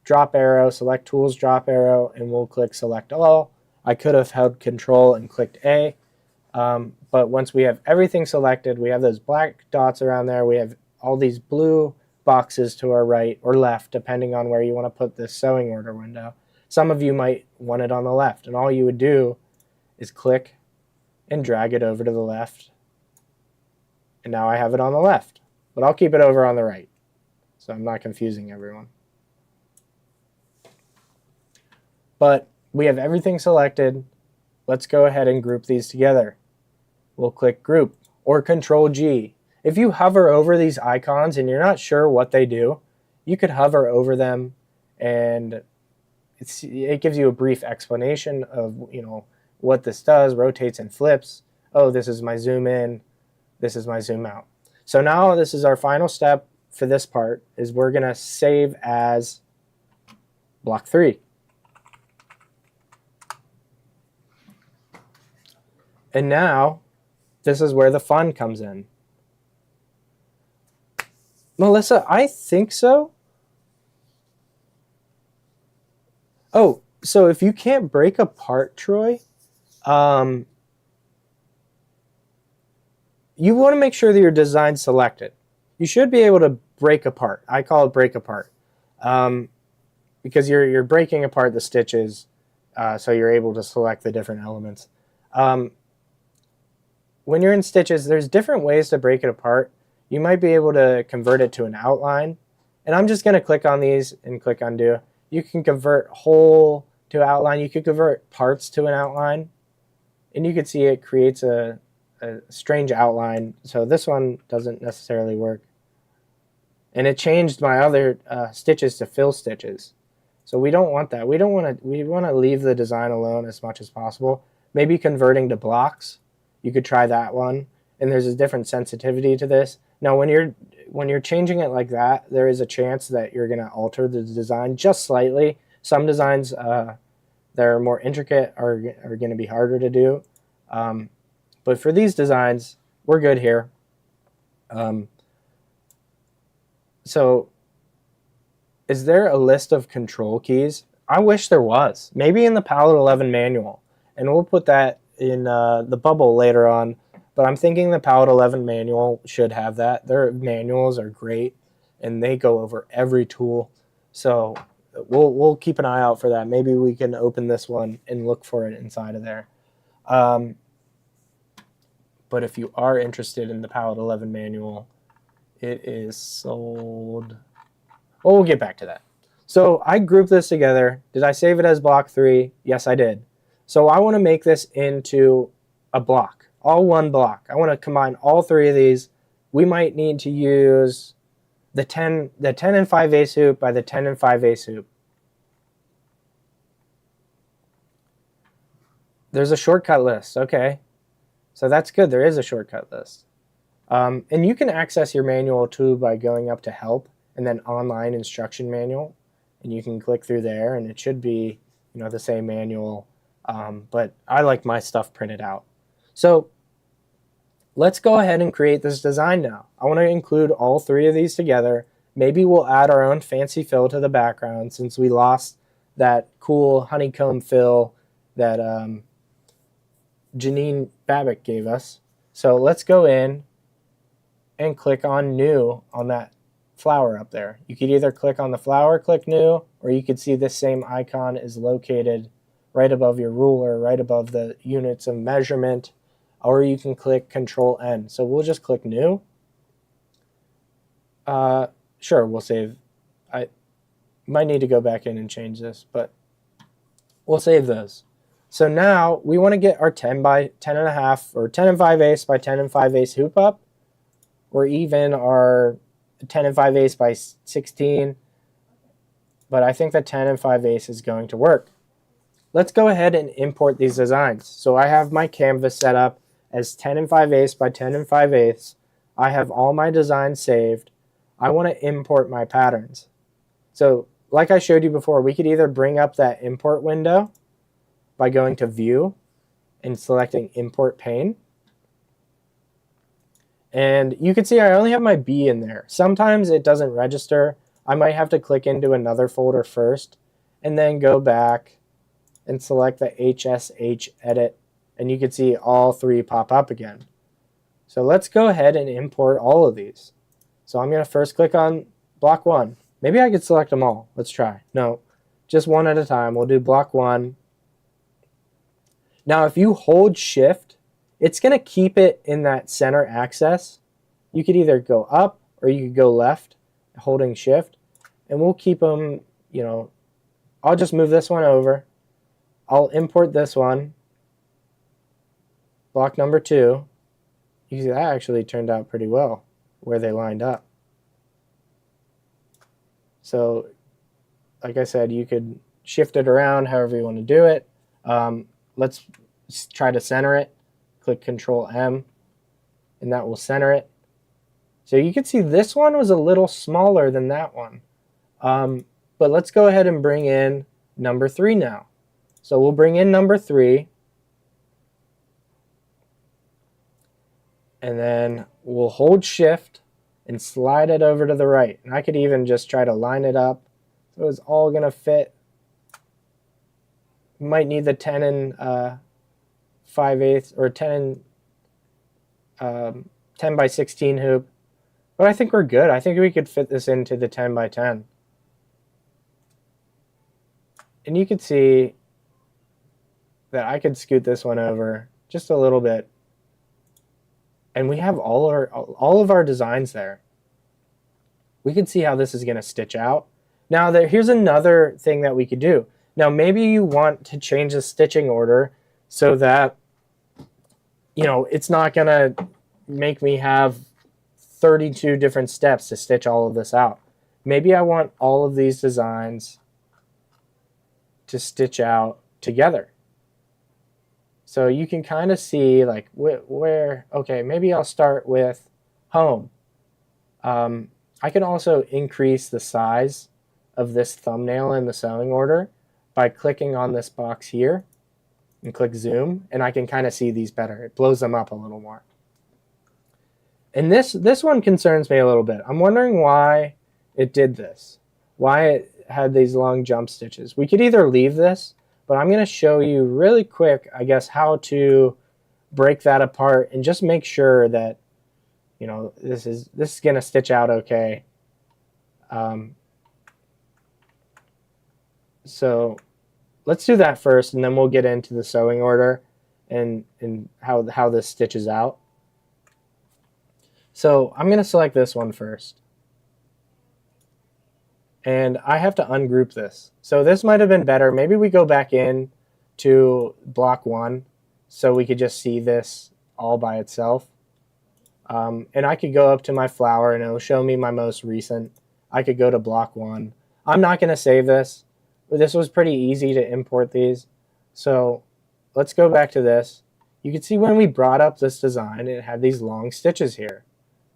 [SPEAKER 1] drop arrow, Select Tools drop arrow, and we'll click Select All. I could have held Control and clicked A. But once we have everything selected, we have those black dots around there. We have all these blue boxes to our right or left, depending on where you want to put this sewing order window. Some of you might want it on the left, and all you would do is click and drag it over to the left. And now I have it on the left, but I'll keep it over on the right, so I'm not confusing everyone. But we have everything selected. let's go ahead and group these together. We'll click group or Control G. If you hover over these icons and you're not sure what they do, you could hover over them and it gives you a brief explanation of what this does, rotates and flips. Oh, this is my zoom in, this is my zoom out. So now this is our final step for this part, is we're going to save as block 3. And now this is where the fun comes in. Melissa, I think so. Oh, so if you can't break apart, Troy, you want to make sure that your design's selected. You should be able to break apart. I call it break apart because you're breaking apart the stitches, so you're able to select the different elements. When you're in stitches, there's different ways to break it apart. You might be able to convert it to an outline, and I'm just going to click on these and click undo. You can convert whole to outline. You could convert parts to an outline, and you can see it creates a strange outline. So this one doesn't necessarily work. And it changed my other stitches to fill stitches. So we don't want that. We want to leave the design alone as much as possible. Maybe converting to blocks. You could try that one. And there's a different sensitivity to this. Now when you're changing it like that, there is a chance that you're going to alter the design just slightly. Some designs that are more intricate are going to be harder to do. But for these designs, we're good here. So is there a list of control keys? I wish there was. Maybe in the Pallet 11 manual. And we'll put that in the bubble later on. But I'm thinking the Pallet 11 manual should have that. Their manuals are great, and they go over every tool. So we'll keep an eye out for that. Maybe we can open this one and look for it inside of there. But if you are interested in the Pallet 11 manual, it is sold. Well, we'll get back to that. So I grouped this together. Did I save it as block 3? Yes, I did. So I want to make this into a block, all one block. I want to combine all 3 of these. We might need to use the 10 and 5/8 hoop by the 10 and 5/8 hoop. There's a shortcut list. Okay. So that's good. There is a shortcut list. And you can access your manual too by going up to help and then online instruction manual. And you can click through there and it should be, the same manual. But I like my stuff printed out. So let's go ahead and create this design now. I want to include all 3 of these together. Maybe we'll add our own fancy fill to the background since we lost that cool honeycomb fill that Janine Babick gave us. So let's go in and click on new on that flower up there. You could either click on the flower, click new, or you could see this same icon is located right above your ruler, right above the units of measurement, or you can click Control N. So we'll just click new. Sure, we'll save. I might need to go back in and change this, but we'll save those. So now we want to get our 10 by 10 and a half or 10 and 5/8 by 10 and 5/8 hoop up, or even our 10 and 5/8 by 16. But I think the 10 and 5/8 is going to work. Let's go ahead and import these designs. So I have my canvas set up as 10 and 5/8 by 10 and 5/8. I have all my designs saved. I want to import my patterns. So like I showed you before, we could either bring up that import window by going to View and selecting Import Pane. And you can see I only have my B in there. Sometimes it doesn't register. I might have to click into another folder first and then go back and select the HSH edit, and you can see all 3 pop up again. So let's go ahead and import all of these. So I'm going to first click on block 1. Maybe I could select them all. Let's try. No, just one at a time. We'll do block 1. Now if you hold shift, it's going to keep it in that center axis. You could either go up or you could go left holding shift, and we'll keep them, I'll just move this one over. I'll import this one, block number 2, you see that actually turned out pretty well where they lined up. So like I said, you could shift it around however you want to do it. Let's try to center it. Click Control M, and that will center it. So you can see this one was a little smaller than that one. But let's go ahead and bring in number 3 now. So we'll bring in number 3. And then we'll hold Shift and slide it over to the right. And I could even just try to line it up so it's all going to fit. You might need the 10 and 5/8 or 10 by 16 hoop. But I think we're good. I think we could fit this into the 10 by 10. And you can see that I could scoot this one over just a little bit. And we have all of our designs there. We can see how this is going to stitch out. Now here's another thing that we could do. Now maybe you want to change the stitching order so that, you know, it's not going to make me have 32 different steps to stitch all of this out. Maybe I want all of these designs to stitch out together. So you can kind of see like where, okay, maybe I'll start with home. I can also increase the size of this thumbnail in the sewing order by clicking on this box here and click zoom, and I can kind of see these better. It blows them up a little more. And this one concerns me a little bit. I'm wondering why it did this, why it had these long jump stitches. We could either leave this, but I'm going to show you really quick, I guess, how to break that apart and just make sure that, you know, this is going to stitch out okay. So let's do that first, and then we'll get into the sewing order and how this stitches out. So I'm going to select this one first. And I have to ungroup this. So this might have been better. Maybe we go back in to block 1 so we could just see this all by itself. And I could go up to my flower and it'll show me my most recent. I could go to block 1. I'm not going to save this. This was pretty easy to import these. So let's go back to this. You can see when we brought up this design, it had these long stitches here.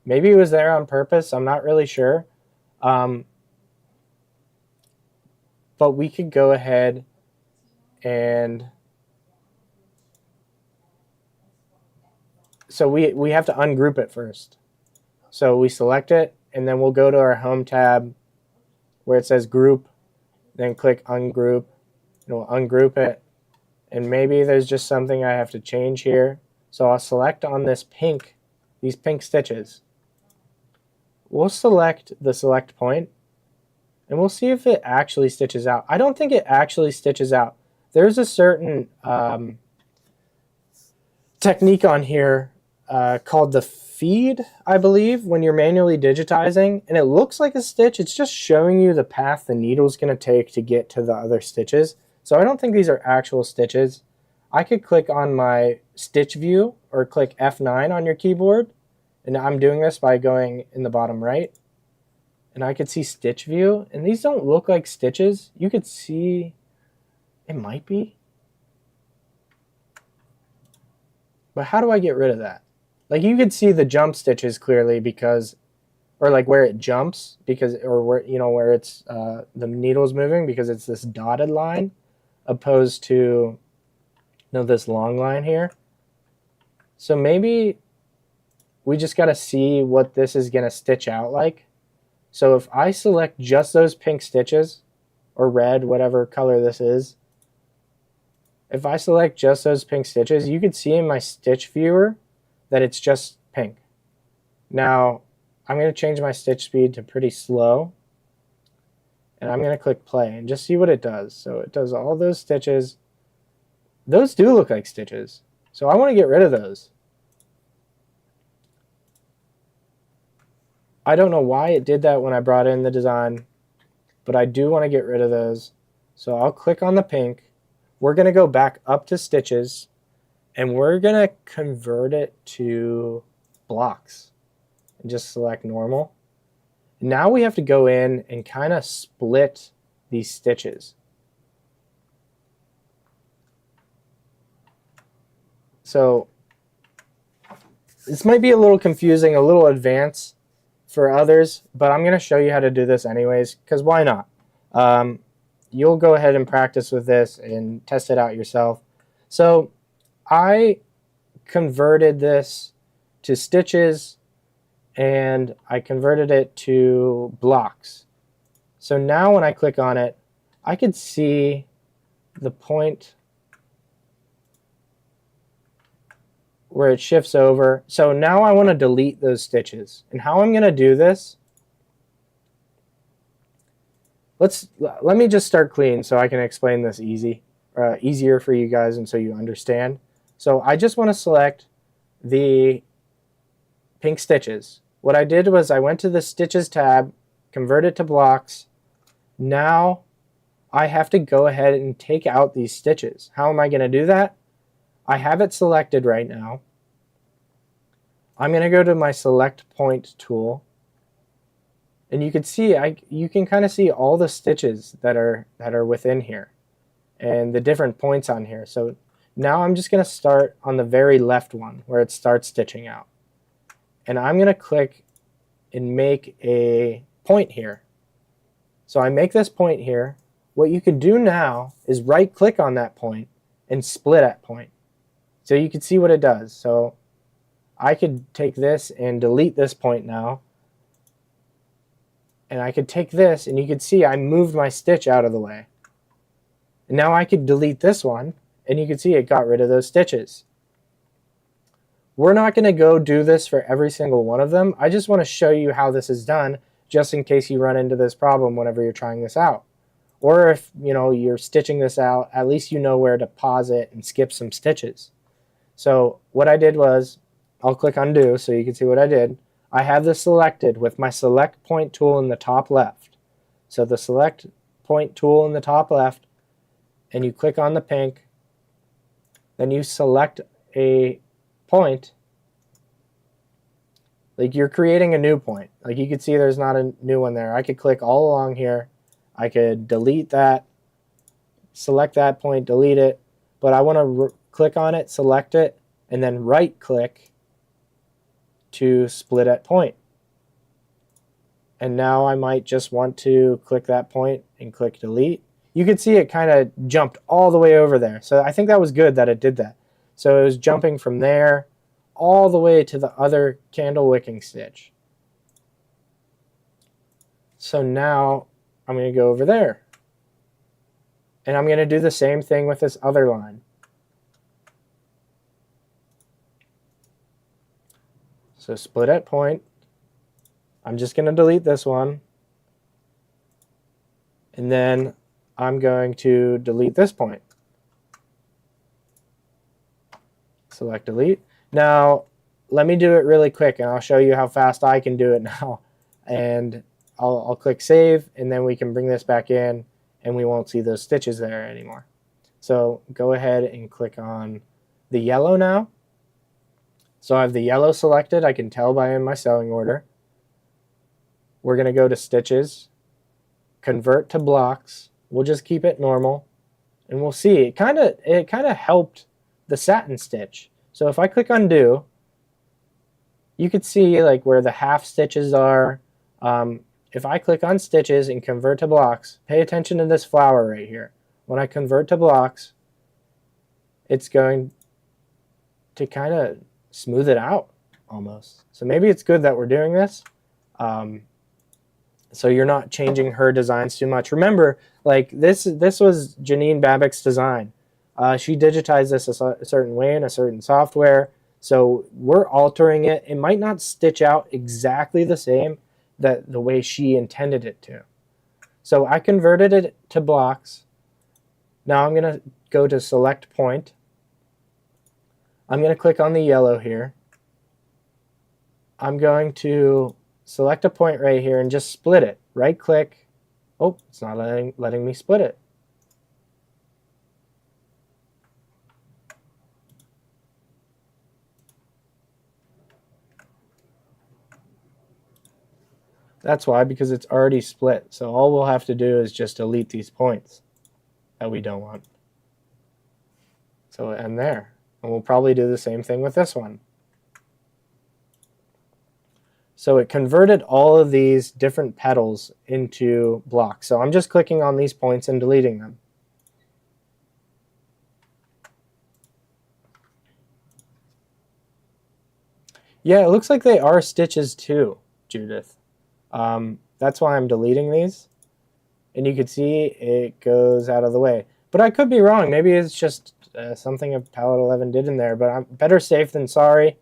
[SPEAKER 1] Maybe it was there on purpose. I'm not really sure. But we could go ahead and so we have to ungroup it first. So we select it, and then we'll go to our home tab where it says group, then click ungroup, and we'll ungroup it. And maybe there's just something I have to change here. So I'll select on this pink, these pink stitches. We'll select the select point, and we'll see if it actually stitches out. I don't think it actually stitches out. There's a certain technique on here called the feed, I believe, when you're manually digitizing, and it looks like a stitch. It's just showing you the path the needle's going to take to get to the other stitches. So I don't think these are actual stitches. I could click on my stitch view or click F9 on your keyboard, and I'm doing this by going in the bottom right. And I could see stitch view, and these don't look like stitches. You could see it might be. But how do I get rid of that? Like, you could see the jump stitches clearly because, or like where it jumps because, or where, you know, where it's the needle's moving because it's this dotted line opposed to, you know, this long line here. So maybe we just got to see what this is going to stitch out like. So if I select just those pink stitches, or red, whatever color this is, if I select just those pink stitches, you could see in my stitch viewer that it's just pink. Now, I'm going to change my stitch speed to pretty slow, and I'm going to click play and just see what it does. So it does all those stitches. Those do look like stitches, so I want to get rid of those. I don't know why it did that when I brought in the design, but I do want to get rid of those. So I'll click on the pink. We're going to go back up to stitches, and we're gonna convert it to blocks and just select normal. Now we have to go in and kind of split these stitches. So this might be a little confusing, a little advanced for others, but I'm going to show you how to do this anyways, because why not? You'll go ahead and practice with this and test it out yourself. So I converted this to stitches and I converted it to blocks. So now when I click on it, I could see the point where it shifts over. So now I want to delete those stitches. And how I'm going to do this, let me just start clean so I can explain this easier for you guys and so you understand. So I just want to select the pink stitches. What I did was I went to the Stitches tab, convert it to blocks. Now I have to go ahead and take out these stitches. How am I going to do that? I have it selected right now. I'm going to go to my Select Point tool. And you can see, you can kind of see all the stitches that are within here and the different points on here. So now I'm just going to start on the very left one where it starts stitching out. And I'm going to click and make a point here. So I make this point here. What you can do now is right click on that point and split at point. So you can see what it does. So I could take this and delete this point now. And I could take this and you could see I moved my stitch out of the way. And now I could delete this one and you can see it got rid of those stitches. We're not going to go do this for every single one of them. I just want to show you how this is done just in case you run into this problem whenever you're trying this out. Or if you're stitching this out, at least you know where to pause it and skip some stitches. So what I did was, I'll click undo so you can see what I did. I have this selected with my Select Point tool in the top left. So the Select Point tool in the top left, and you click on the pink, then you select a point, like you're creating a new point. Like you can see there's not a new one there. I could click all along here. I could delete that, select that point, delete it, but I want to click on it, select it, and then right click to split at point. And now I might just want to click that point and click delete. You can see it kind of jumped all the way over there. So I think that was good that it did that. So it was jumping from there all the way to the other candle wicking stitch. So now I'm going to go over there. And I'm going to do the same thing with this other line. So split at point. I'm just going to delete this one. And then I'm going to delete this point. Select delete. Now, let me do it really quick and I'll show you how fast I can do it now. And I'll click save and then we can bring this back in and we won't see those stitches there anymore. So go ahead and click on the yellow now. So I have the yellow selected. I can tell by in my sewing order. We're going to go to stitches, convert to blocks. We'll just keep it normal and we'll see it kind of helped the satin stitch. So if I click undo, you could see like where the half stitches are. If I click on stitches and convert to blocks, pay attention to this flower right here. When I convert to blocks, it's going to kind of smooth it out almost. So maybe it's good that we're doing this. So you're not changing her designs too much. Remember, like this was Janine Babbick's design. She digitized this a certain way in a certain software. So we're altering it. It might not stitch out exactly the same the way she intended it to. So I converted it to blocks. Now I'm going to go to select point. I'm going to click on the yellow here. I'm going to select a point right here and just split it. Right click. Oh, it's not letting me split it. That's why, because it's already split. So all we'll have to do is just delete these points that we don't want. So we'll end there. And we'll probably do the same thing with this one. So it converted all of these different petals into blocks. So I'm just clicking on these points and deleting them. Yeah, it looks like they are stitches too, Judith. That's why I'm deleting these. And you can see it goes out of the way. But I could be wrong. Maybe it's just something a Pallet 11 did in there. But I'm better safe than sorry.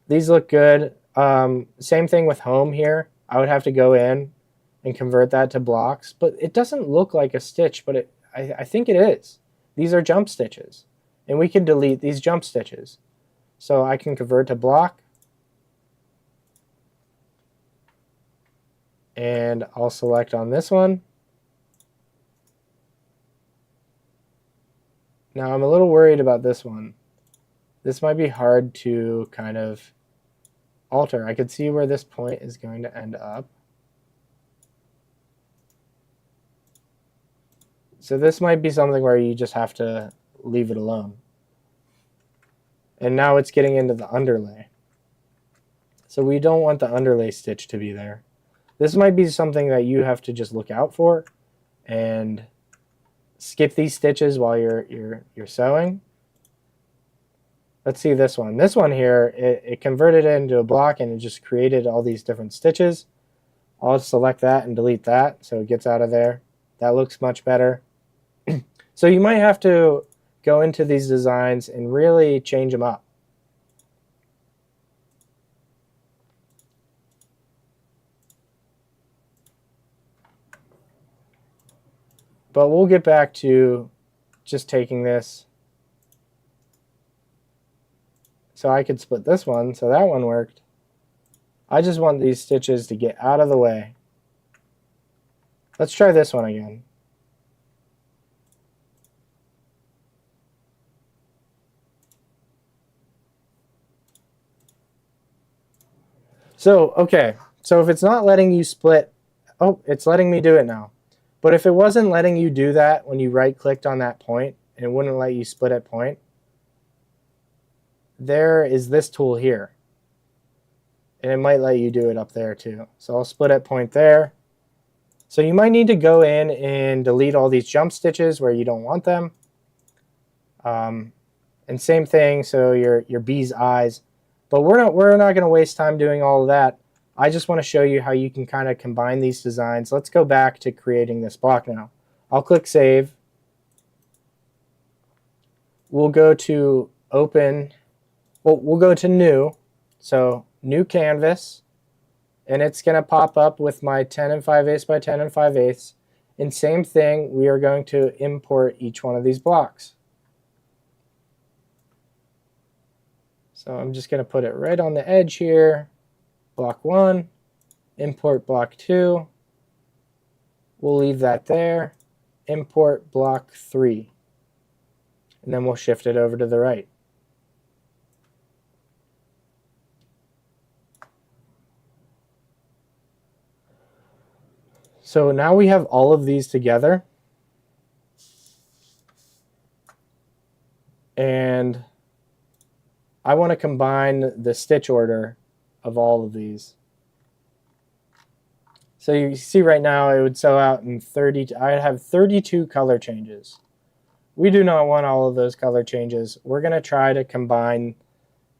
[SPEAKER 1] These look good. Same thing with home here. I would have to go in and convert that to blocks. But it doesn't look like a stitch, but I think it is. These are jump stitches. And we can delete these jump stitches. So I can convert to block. And I'll select on this one. Now I'm a little worried about this one. This might be hard to kind of alter. I could see where this point is going to end up. So this might be something where you just have to leave it alone. And now it's getting into the underlay. So we don't want the underlay stitch to be there. This might be something that you have to just look out for and skip these stitches while you're sewing. Let's see this one. This one here, it converted it into a block and it just created all these different stitches. I'll select that and delete that so it gets out of there. That looks much better. So you might have to go into these designs and really change them up. But we'll get back to just taking this. So I could split this one, so that one worked. I just want these stitches to get out of the way. Let's try this one again. So, okay, so if it's not letting you split, oh, it's letting me do it now. But if it wasn't letting you do that when you right-clicked on that point, and it wouldn't let you split at point, there is this tool here. And it might let you do it up there too. So I'll split at point there. So you might need to go in and delete all these jump stitches where you don't want them. And same thing, so your bee's eyes. But we're not going to waste time doing all of that. I just want to show you how you can kind of combine these designs. Let's go back to creating this block now. I'll click Save. We'll go to Open. Well, we'll go to New. So New Canvas. And it's going to pop up with my 10 5/8 by 10 5/8. And same thing, we are going to import each one of these blocks. So I'm just going to put it right on the edge here. Block 1, import block 2. We'll leave that there. Import block 3. And then we'll shift it over to the right. So now we have all of these together. And I want to combine the stitch order of all of these. So you see right now it would sew out in 30, I'd have 32 color changes. We do not want all of those color changes. We're going to try to combine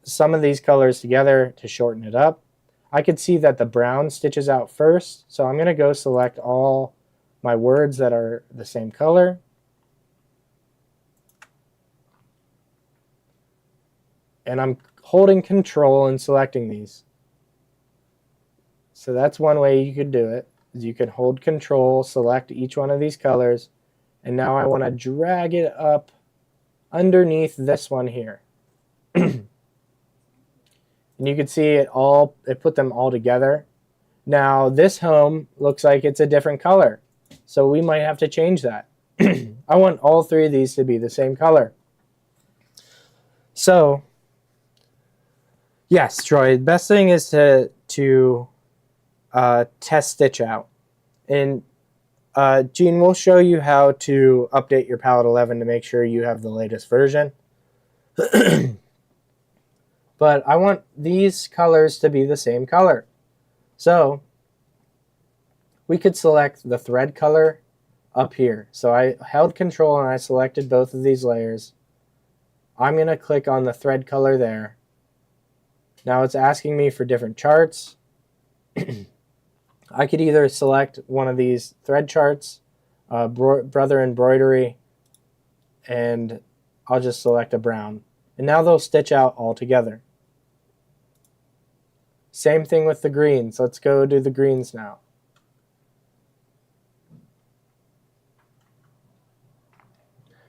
[SPEAKER 1] some of these colors together to shorten it up. I could see that the brown stitches out first, so I'm going to go select all my words that are the same color. And I'm holding Control and selecting these. So that's one way you could do it. Is you could hold Control, select each one of these colors, and now I want to drag it up underneath this one here. And you can see it put them all together. Now this home looks like it's a different color, so we might have to change that. I want all three of these to be the same color. So yes, Troy, the best thing is to test stitch out. And Gene, we'll show you how to update your Palette 11 to make sure you have the latest version. But I want these colors to be the same color. So we could select the thread color up here. So I held Control and I selected both of these layers. I'm going to click on the thread color there. Now it's asking me for different charts. I could either select one of these thread charts, Brother Embroidery, and I'll just select a brown. And now they'll stitch out all together. Same thing with the greens. Let's go do the greens now.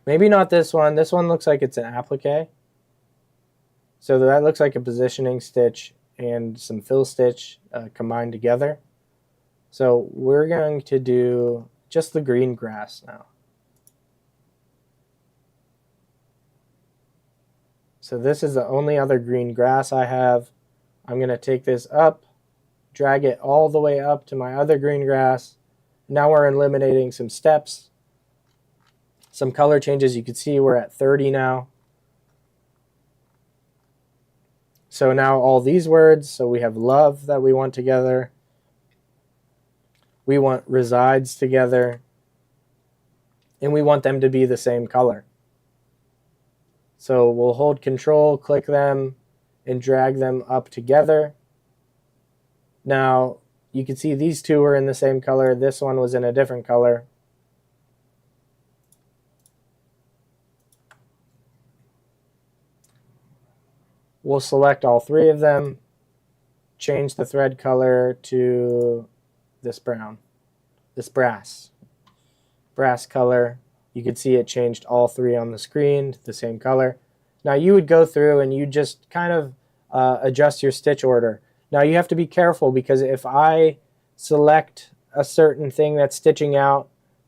[SPEAKER 1] Maybe not this one. This one looks like it's an applique. So that looks like a positioning stitch and some fill stitch combined together. So we're going to do just the green grass now. So this is the only other green grass I have. I'm going to take this up, drag it all the way up to my other green grass. Now we're eliminating some steps. Some color changes. You can see we're at 30 now. So now all these words, so we have love that we want together. We want resides together. And we want them to be the same color. So we'll hold Control, click them, and drag them up together. Now you can see these two are in the same color. This one was in a different color. We'll select all three of them, change the thread color to this brown, this brass color. You can see it changed all three on the screen to the same color. Now you would go through and you just kind of adjust your stitch order. Now you have to be careful because if I select a certain thing that's stitching out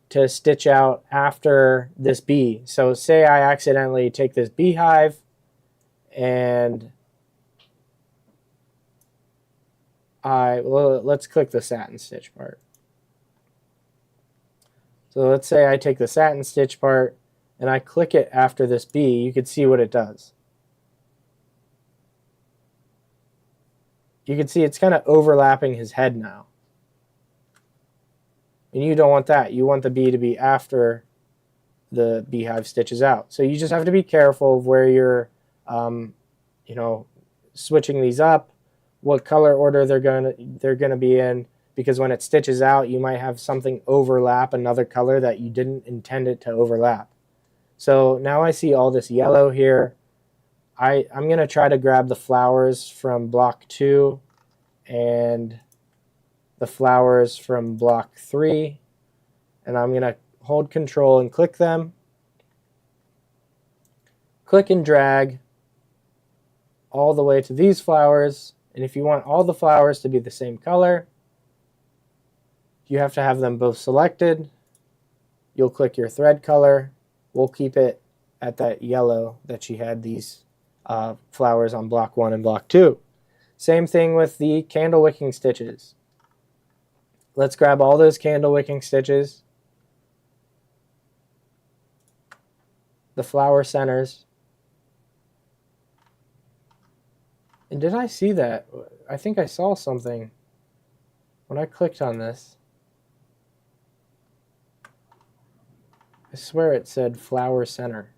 [SPEAKER 1] to stitch out after this bee, so say I accidentally take this beehive and let's click the satin stitch part. So let's say I take the satin stitch part and I click it after this bee. You can see what it does. You can see it's kind of overlapping his head now. And you don't want that. You want the bee to be after the beehive stitches out. So you just have to be careful of where you're switching these up, what color order they're gonna be in, because when it stitches out, you might have something overlap another color that you didn't intend it to overlap. So now I see all this yellow here. I'm gonna try to grab the flowers from block 2 and the flowers from block 3, and I'm gonna hold Control and click them. Click and drag all the way to these flowers, and if you want all the flowers to be the same color, you have to have them both selected. You'll click your thread color. We'll keep it at that yellow that she had these flowers on block 1 and block 2. Same thing with the candle wicking stitches. Let's grab all those candle wicking stitches, the flower centers. And did I see that? I think I saw something when I clicked on this. I swear it said flower center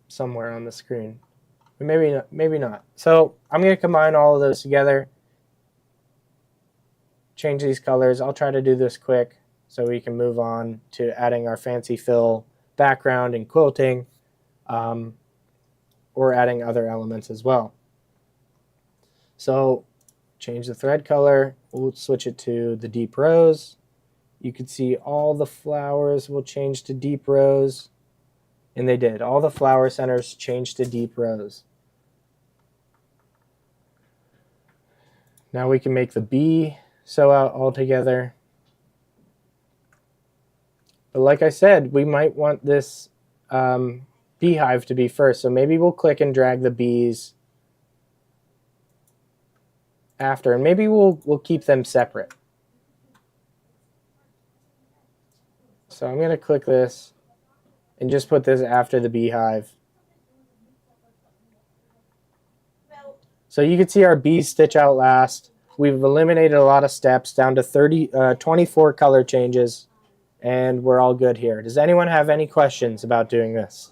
[SPEAKER 1] somewhere on the screen. But maybe not. So I'm going to combine all of those together. Change these colors. I'll try to do this quick so we can move on to adding our fancy fill background and quilting, or adding other elements as well. So change the thread color. We'll switch it to the deep rose. You can see all the flowers will change to deep rose. And they did. All the flower centers changed to deep rose. Now we can make the bee sew out all together. But like I said, we might want this beehive to be first. So maybe we'll click and drag the bees after. And maybe we'll keep them separate. So I'm going to click this and just put this after the beehive. So you can see our bees stitch out last. We've eliminated a lot of steps down to 24 color changes, and we're all good here. Does anyone have any questions about doing this?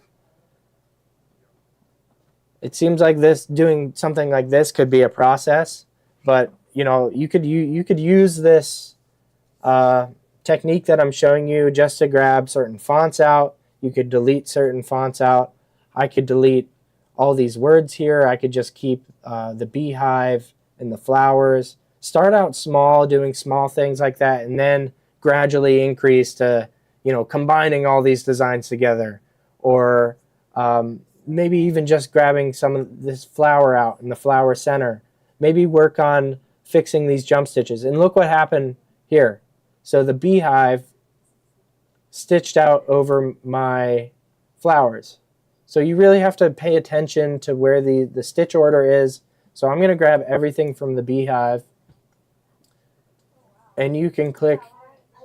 [SPEAKER 1] It seems like doing something like this could be a process, but you could use this technique that I'm showing you just to grab certain fonts out. You could delete certain fonts out. I could delete all these words here. I could just keep the beehive and the flowers. Start out small, doing small things like that, and then gradually increase to combining all these designs together, or maybe even just grabbing some of this flower out in the flower center. Maybe work on fixing these jump stitches. And look what happened here. So the beehive stitched out over my flowers. So you really have to pay attention to where the stitch order is. So I'm going to grab everything from the beehive. And you can click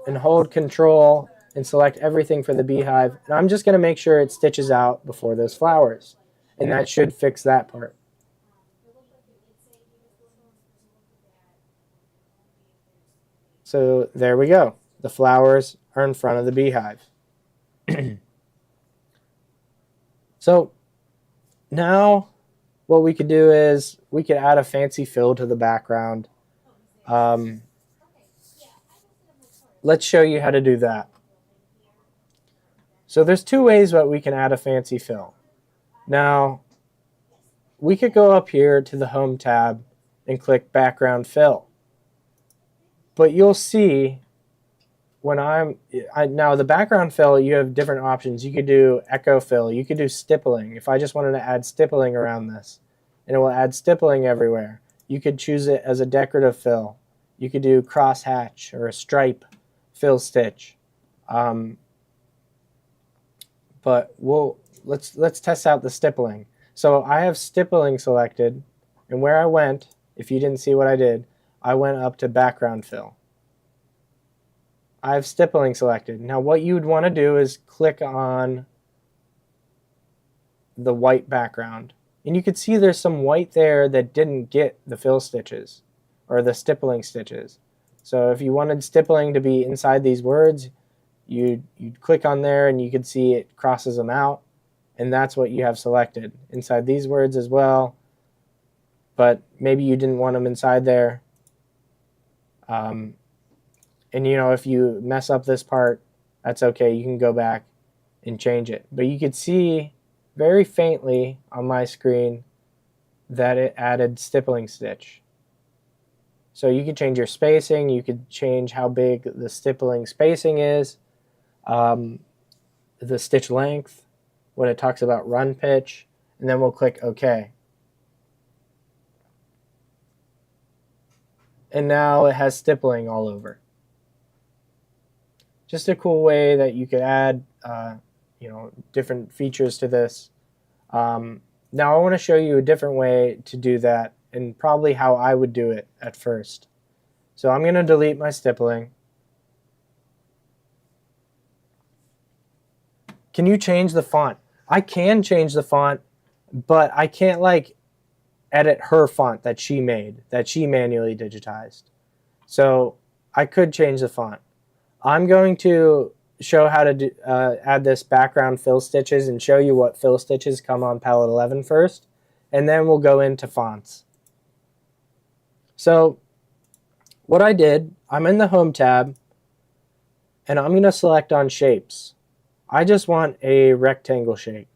[SPEAKER 1] and hold Control and select everything for the beehive. And I'm just going to make sure it stitches out before those flowers. And that should fix that part. So there we go. The flowers are in front of the beehive. So now what we could do is we could add a fancy fill to the background. Let's show you how to do that. So there's two ways that we can add a fancy fill. Now, we could go up here to the Home tab and click Background Fill. But you'll see when now the background fill, you have different options. You could do echo fill. You could do stippling. If I just wanted to add stippling around this, and it will add stippling everywhere. You could choose it as a decorative fill. You could do cross hatch or a stripe fill stitch. But let's test out the stippling. So I have stippling selected, and where I went, if you didn't see what I did, I went up to background fill. I have stippling selected. Now what you would want to do is click on the white background. And you can see there's some white there that didn't get the fill stitches or the stippling stitches. So if you wanted stippling to be inside these words, you'd click on there and you could see it crosses them out. And that's what you have selected inside these words as well. But maybe you didn't want them inside there. And if you mess up this part, that's okay. You can go back and change it. But you could see very faintly on my screen that it added stippling stitch. So you could change your spacing. You could change how big the stippling spacing is, the stitch length, when it talks about run pitch, and then we'll click OK. And now it has stippling all over. Just a cool way that you could add different features to this. Now I want to show you a different way to do that, and probably how I would do it at first. So I'm going to delete my stippling. Can you change the font? I can change the font, but I can't edit her font that she made, that she manually digitized. So I could change the font. I'm going to show how to add this background fill stitches and show you what fill stitches come on Palette 11 first, and then we'll go into fonts. So what I did, I'm in the Home tab, and I'm going to select on shapes. I just want a rectangle shape.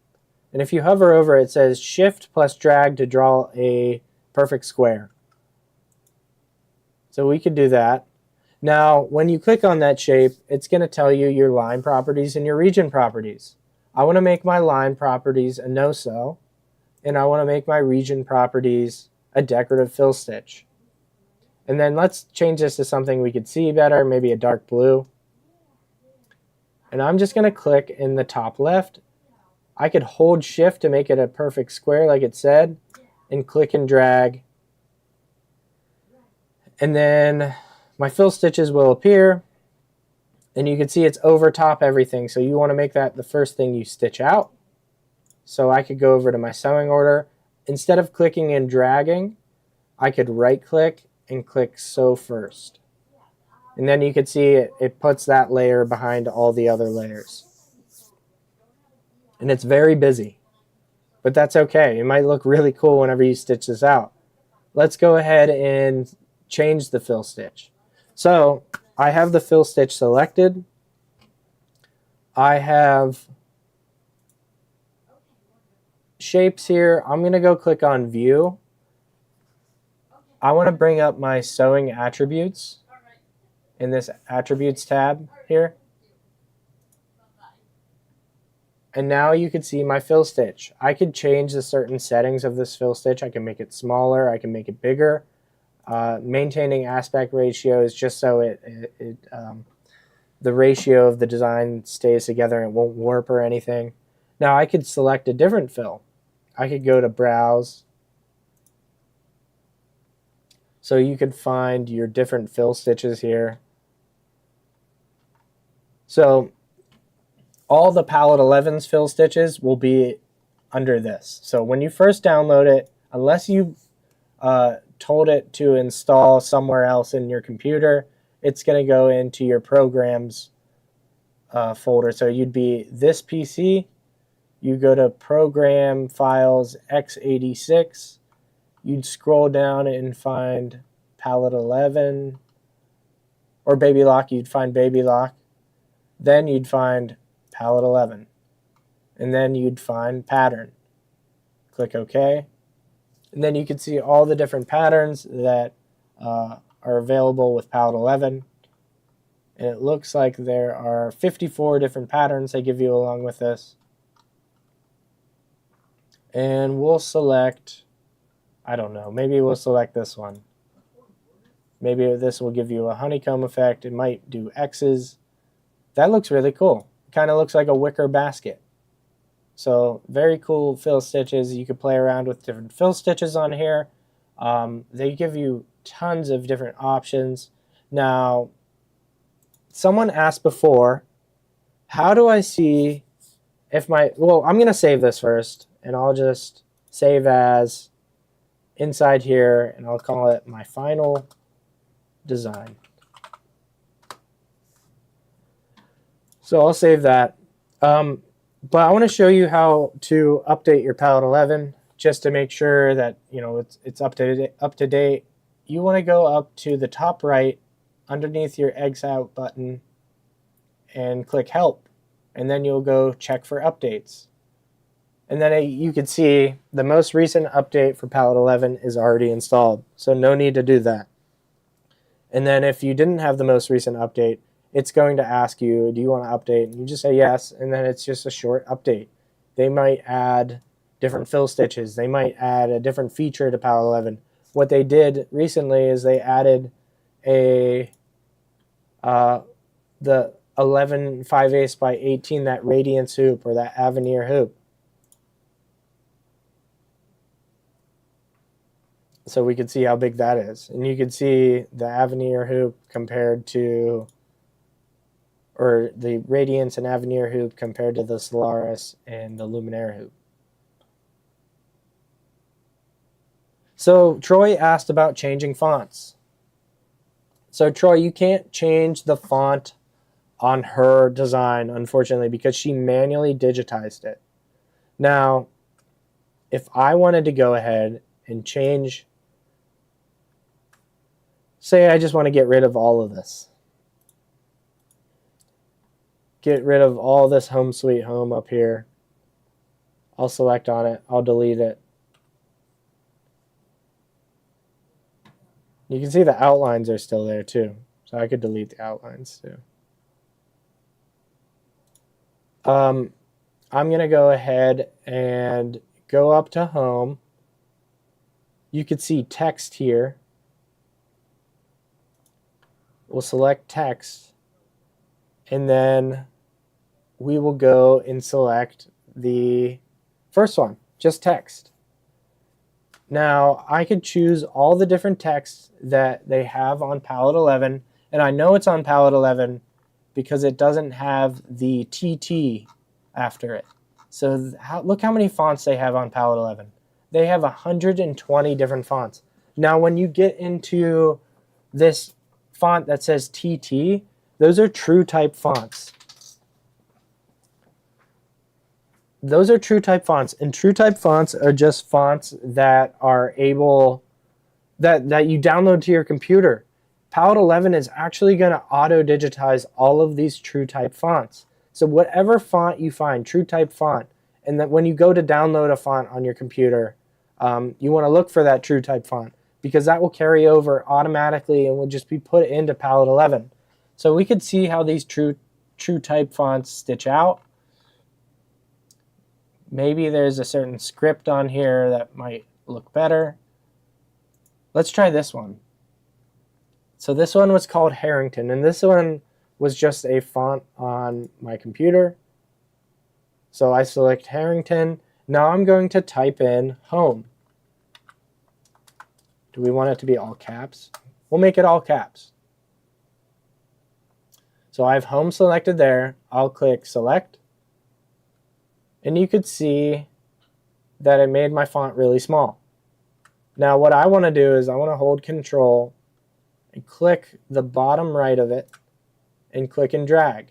[SPEAKER 1] And if you hover over it, it says Shift plus drag to draw a perfect square. So we could do that. Now, when you click on that shape, it's going to tell you your line properties and your region properties. I want to make my line properties a no-sew, and I want to make my region properties a decorative fill stitch. And then let's change this to something we could see better, maybe a dark blue. And I'm just going to click in the top left. I could hold Shift to make it a perfect square like it said, and click and drag. And then my fill stitches will appear. And you can see it's over top everything. So you want to make that the first thing you stitch out. So I could go over to my sewing order. Instead of clicking and dragging, I could right click and click sew first. And then you can see it puts that layer behind all the other layers. And it's very busy, but that's okay. It might look really cool whenever you stitch this out. Let's go ahead and change the fill stitch. So I have the fill stitch selected. I have shapes here. I'm going to go click on view. I want to bring up my sewing attributes in this attributes tab here. And now you can see my fill stitch. I could change the certain settings of this fill stitch. I can make it smaller. I can make it bigger. Maintaining aspect ratio is just so the ratio of the design stays together and it won't warp or anything. Now I could select a different fill. I could go to browse. So you could find your different fill stitches here. So all the Pallet 11's fill stitches will be under this. So when you first download it, unless you told it to install somewhere else in your computer, it's going to go into your programs folder. So you'd be this PC, you go to program files x86, you'd scroll down and find Pallet 11 or Baby Lock, you'd find Baby Lock. Then you'd find Pallet 11. And then you'd find pattern. Click OK. And then you can see all the different patterns that are available with Pallet 11. And it looks like there are 54 different patterns they give you along with this. And we'll select, I don't know, maybe we'll select this one. Maybe this will give you a honeycomb effect. It might do X's. That looks really cool. Kind of looks like a wicker basket. So very cool fill stitches. You could play around with different fill stitches on here. They give you tons of different options. Now, someone asked before, how do I see if well, I'm going to save this first, and I'll just save as inside here, and I'll call it my final design. So I'll save that. But I want to show you how to update your Pallet 11 just to make sure that it's up to date. You want to go up to the top right underneath your Eggs Out button and click Help, and then you'll go check for updates. And then you can see the most recent update for Pallet 11 is already installed, so no need to do that. And then if you didn't have the most recent update, it's going to ask you, do you want to update? And you just say yes, and then it's just a short update. They might add different fill stitches. They might add a different feature to Pallet 11. What they did recently is they added the 11 5/8 by 18, that radiance hoop or that Avenir hoop. So we could see how big that is. And you could see the Avenir hoop compared to, or the Radiance and Avenir hoop compared to the Solaris and the Luminaire hoop. So Troy asked about changing fonts. So Troy, you can't change the font on her design, unfortunately, because she manually digitized it. Now, if I wanted to go ahead and change, say I just want to get rid of all of this. Get rid of all this Home Sweet Home up here. I'll select on it. I'll delete it. You can see the outlines are still there too. So I could delete the outlines too. I'm going to go ahead and go up to Home. You could see text here. We'll select text. And then we will go and select the first one, just text. Now, I could choose all the different texts that they have on Pallet 11, and I know it's on Pallet 11 because it doesn't have the TT after it. So look how many fonts they have on Palette 11. They have 120 different fonts. Now, when you get into this font that says TT, those are true type fonts. Those are true type fonts, and true type fonts are just fonts that are able, that you download to your computer. Palette 11 is actually going to auto-digitize all of these true type fonts. So whatever font you find, true type font, and that when you go to download a font on your computer, you want to look for that true type font, because that will carry over automatically and will just be put into Palette 11. So we could see how these true type fonts stitch out. Maybe there's a certain script on here that might look better. Let's try this one. So this one was called Harrington, and this one was just a font on my computer. So I select Harrington. Now I'm going to type in home. Do we want it to be all caps? We'll make it all caps. So I have home selected there. I'll click select. And you could see that it made my font really small. Now what I want to do is I want to hold Control and click the bottom right of it and click and drag.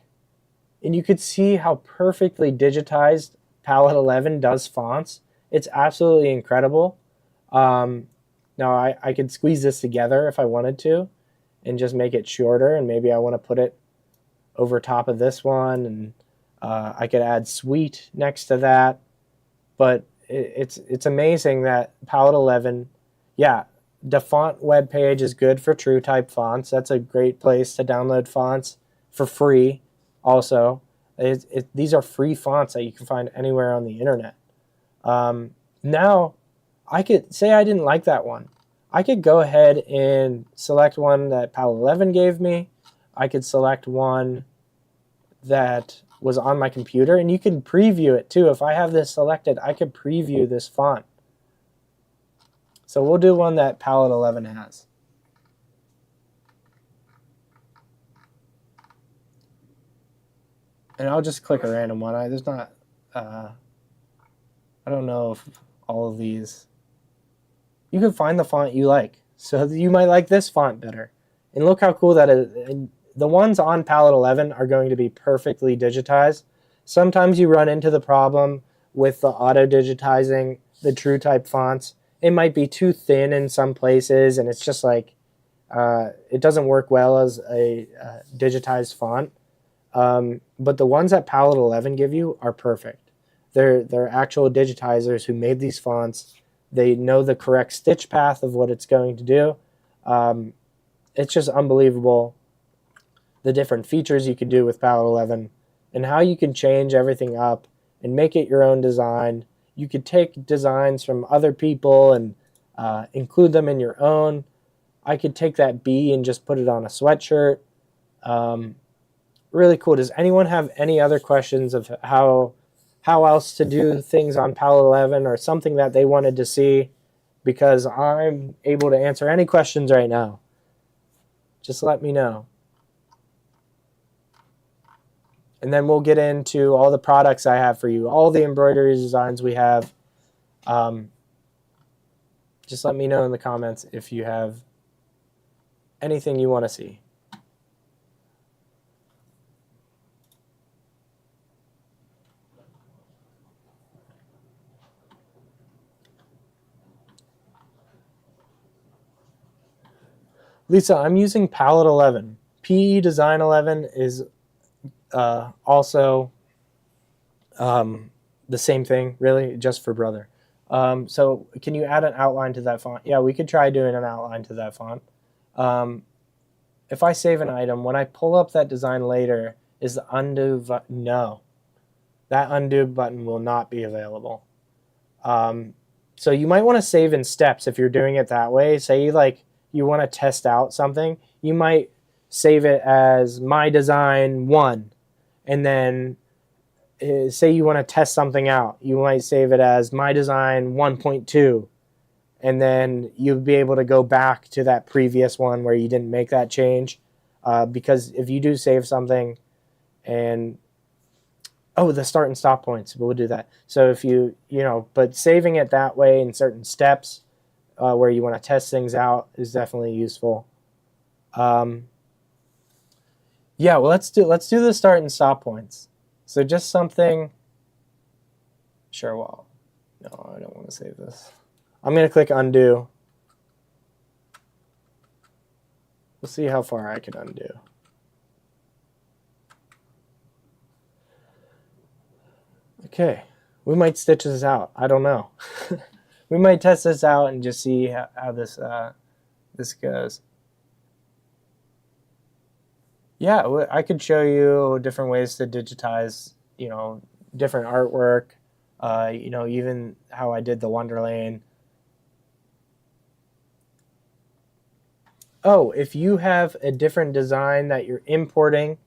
[SPEAKER 1] And you could see how perfectly digitized Palette 11 does fonts. It's absolutely incredible. Now I could squeeze this together if I wanted to and just make it shorter, and maybe I want to put it over top of this one, and I could add sweet next to that. But it's amazing that Palette 11, yeah, the font web page is good for true type fonts. That's a great place to download fonts for free. Also, these are free fonts that you can find anywhere on the internet. Now, I could say I didn't like that one. I could go ahead and select one that Palette 11 gave me. I could select one that was on my computer, and you can preview it too. If I have this selected, I could preview this font. So we'll do one that Palette 11 has. And I'll just click a random one. I don't know if all of these. You can find the font you like. So you might like this font better. And look how cool that is. And the ones on Palette 11 are going to be perfectly digitized. Sometimes you run into the problem with the auto-digitizing the true type fonts. It might be too thin in some places, and it's just like, it doesn't work well as a digitized font. But the ones that Palette 11 give you are perfect. They're actual digitizers who made these fonts. They know the correct stitch path of what it's going to do. It's just unbelievable the different features you can do with Palette 11 and how you can change everything up and make it your own design. You could take designs from other people and include them in your own. I could take that bee and just put it on a sweatshirt. Really cool. Does anyone have any other questions of how else to do things on Palette 11 or something that they wanted to see? Because I'm able to answer any questions right now. Just let me know. And then we'll get into all the products I have for you, all the embroidery designs we have. Just let me know in the comments if you have anything you want to see. Lisa, I'm using Palette 11. PE Design 11 is also the same thing, really, just for brother. So can you add an outline to that font? Yeah, we could try doing an outline to that font. If I save an item, when I pull up that design later, is the undo button? No. That undo button will not be available. So you might want to save in steps if you're doing it that way. Say you want to test out something, you might save it as my design 1, and then say you want to test something out, you might save it as my design 1.2, and then you'll be able to go back to that previous one where you didn't make that change, because if you do save something And oh, the start and stop points, we'll do that. So if but saving it that way in certain steps where you want to test things out is definitely useful. Yeah, well, let's do the start and stop points. So just something. Sure, well, no, I don't want to save this. I'm going to click undo. We'll see how far I can undo. Okay, we might stitch this out. I don't know. We might test this out and just see how this this goes. Yeah, I could show you different ways to digitize, different artwork. Even how I did the Wonderlane. Oh, if you have a different design that you're importing,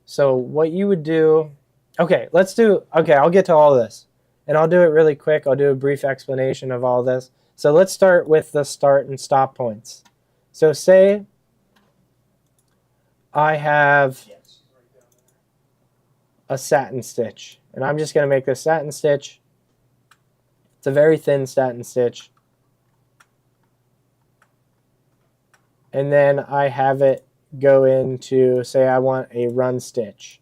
[SPEAKER 1] so what you would do, okay, I'll get to all this, and I'll do it really quick. I'll do a brief explanation of all this. So let's start with the start and stop points. So say I have a satin stitch, and I'm just going to make this satin stitch. It's a very thin satin stitch. And then I have it go into, say I want a run stitch.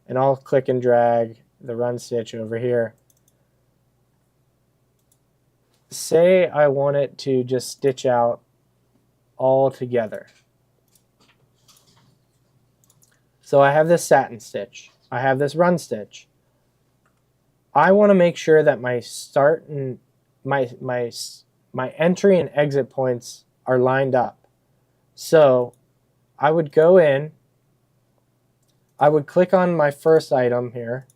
[SPEAKER 1] And I'll click and drag the run stitch over here. Say I want it to just stitch out all together. So I have this satin stitch. I have this run stitch. I want to make sure that my start and my entry and exit points are lined up. So I would go in, I would click on my first item here.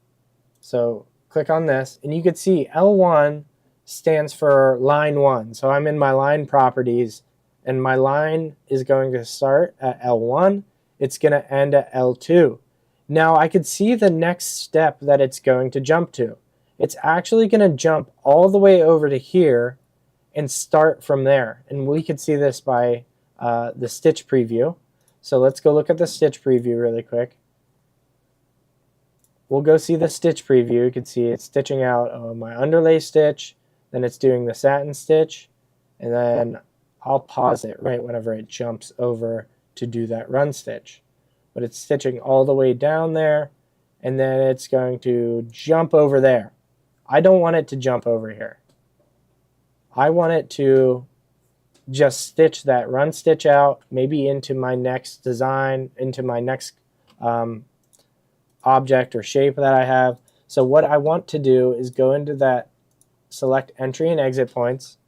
[SPEAKER 1] So click on this, and you could see L1 stands for line 1. So I'm in my line properties, and my line is going to start at L1. It's going to end at L2. Now I could see the next step that it's going to jump to. It's actually going to jump all the way over to here and start from there. And we could see this by the stitch preview. So let's go look at the stitch preview really quick. We'll go see the stitch preview. You can see it's stitching out my underlay stitch, then it's doing the satin stitch, and then I'll pause it right whenever it jumps over to do that run stitch. But it's stitching all the way down there, and then it's going to jump over there. I don't want it to jump over here. I want it to just stitch that run stitch out, maybe into my next design, into my next object or shape that I have. So what I want to do is go into that, select entry and exit points.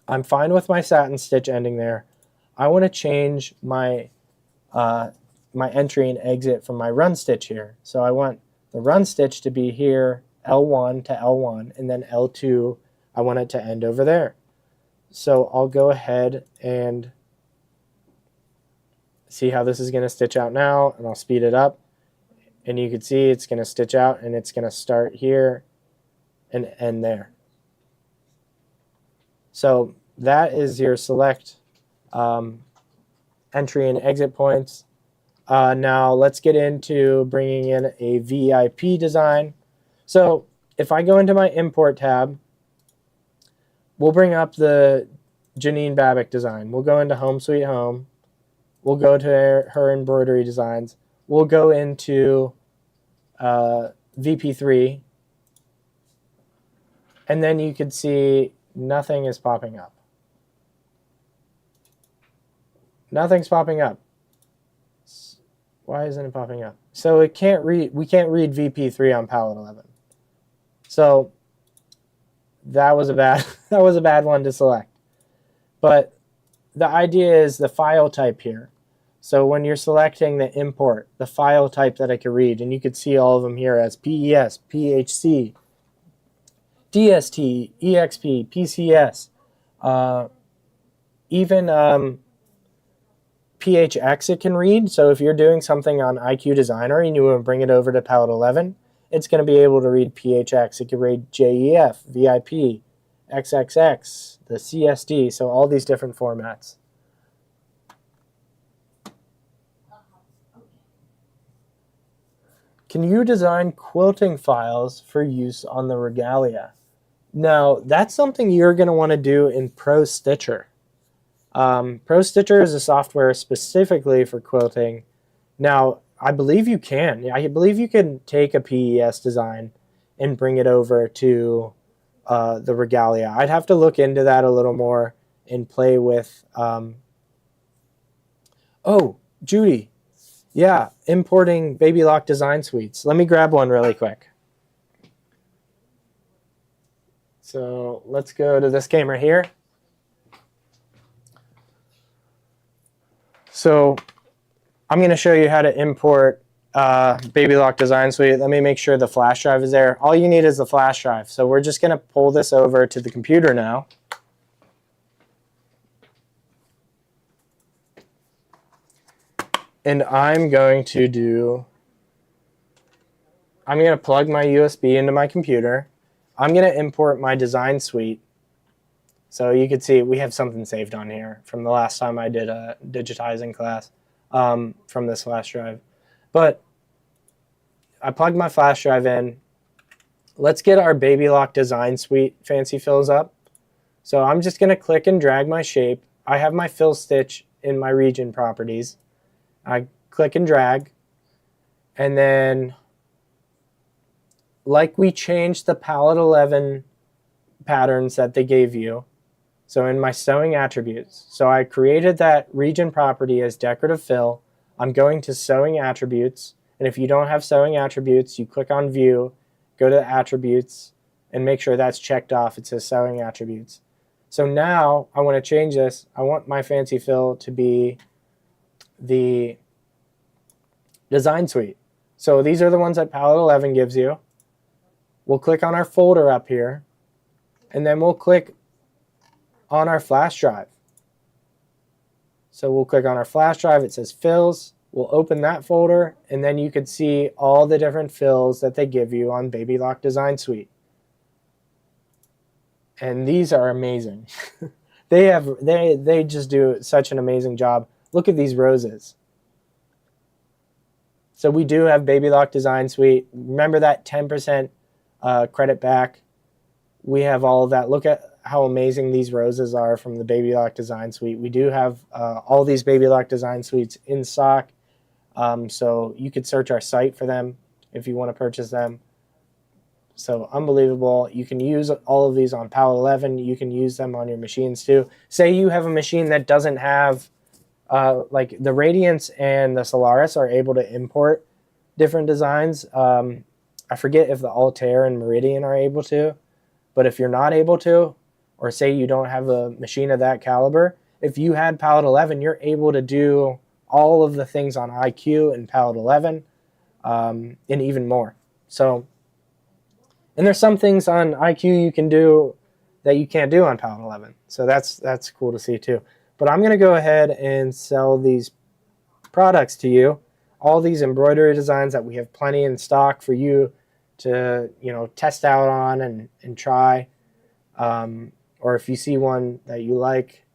[SPEAKER 1] I'm fine with my satin stitch ending there. I want to change my my entry and exit from my run stitch here. So I want the run stitch to be here, L1 to L1, and then L2, I want it to end over there. So I'll go ahead and see how this is going to stitch out now, and I'll speed it up. And you can see it's going to stitch out, and it's going to start here and end there. So that is your select entry and exit points. Now let's get into bringing in a VIP design. So if I go into my import tab, we'll bring up the Janine Babick design. We'll go into Home Sweet Home. We'll go to her embroidery designs. We'll go into VP3. And then you can see nothing is popping up. Nothing's popping up. Why isn't it popping up? So it can't read. We can't read VP3 on Pallet 11. So that was a bad one to select. But the idea is the file type here. So when you're selecting the import, the file type that I can read, and you can see all of them here as PES, PHC, DST, EXP, PCS, even PHX it can read. So if you're doing something on IQ Designer and you want to bring it over to Palette 11, it's going to be able to read PHX. It can read JEF, VIP, XXX, the CSD, so all these different formats. can you design quilting files for use on the regalia? Now, that's something you're going to want to do in Pro Stitcher. Pro Stitcher is a software specifically for quilting. Now, I believe you can. I believe you can take a PES design and bring it over to the regalia. I'd have to look into that a little more and play with... Oh, Judy. Yeah, importing Baby Lock design suites. Let me grab one really quick. So let's go to this game right here. So I'm going to show you how to import Baby Lock design suite. Let me make sure the flash drive is there. All you need is the flash drive. So we're just going to pull this over to the computer now. And I'm going to plug my USB into my computer. I'm going to import my design suite. So you can see we have something saved on here from the last time I did a digitizing class from this flash drive. But I plugged my flash drive in. Let's get our Baby Lock design suite fancy fills up. So I'm just going to click and drag my shape. I have my fill stitch in my region properties. I click and drag, and then like we changed the Pallet 11 patterns that they gave you, so in my sewing attributes, so I created that region property as decorative fill. I'm going to sewing attributes, and if you don't have sewing attributes, you click on view, go to the attributes, and make sure that's checked off. It says sewing attributes. So now I want to change this. I want my fancy fill to be the design suite. So these are the ones that Pallet 11 gives you. We'll click on our folder up here, and then we'll click on our flash drive. So we'll click on our flash drive. It says fills. We'll open that folder, and then you can see all the different fills that they give you on Baby Lock design suite. And these are amazing. They just do such an amazing job. Look at these roses. So we do have Baby Lock design suite. Remember that 10% credit back. We have all of that. Look at how amazing these roses are from the Baby Lock design suite. We do have all these Baby Lock design suites in stock. So you could search our site for them if you want to purchase them. So unbelievable. You can use all of these on Pallet 11. You can use them on your machines too. Say you have a machine that doesn't have, like the Radiance and the Solaris are able to import different designs. I forget if the Altair and Meridian are able to, but if you're not able to, or say you don't have a machine of that caliber, if you had Pallet 11, you're able to do all of the things on IQ and Pallet 11 and even more. So, and there's some things on IQ you can do that you can't do on Pallet 11. So that's cool to see too. But I'm going to go ahead and sell these products to you. All these embroidery designs that we have plenty in stock for you to, test out on and try. Or if you see one that you like,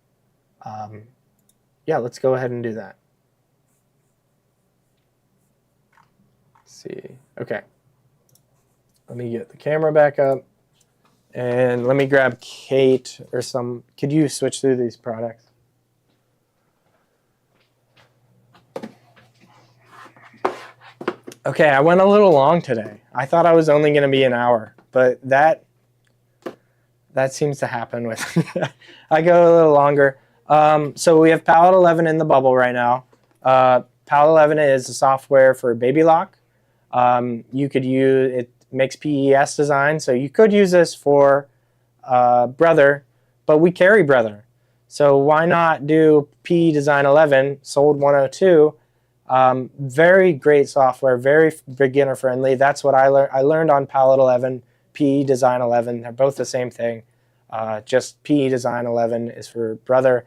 [SPEAKER 1] yeah, let's go ahead and do that. Let's see. Okay. Let me get the camera back up. And let me grab Kate or some. Could you switch through these products? Okay, I went a little long today. I thought I was only going to be an hour, but that seems to happen with I go a little longer. So we have Pallet 11 in the bubble right now. Pallet 11 is a software for Baby Lock. You could use it. Makes PES design, so you could use this for Brother, but we carry Brother. So why not do PE Design 11, sold 102? Very great software, very beginner friendly. That's what I learned. I learned on Pallet 11, PE Design 11. They're both the same thing. Just PE Design 11 is for Brother,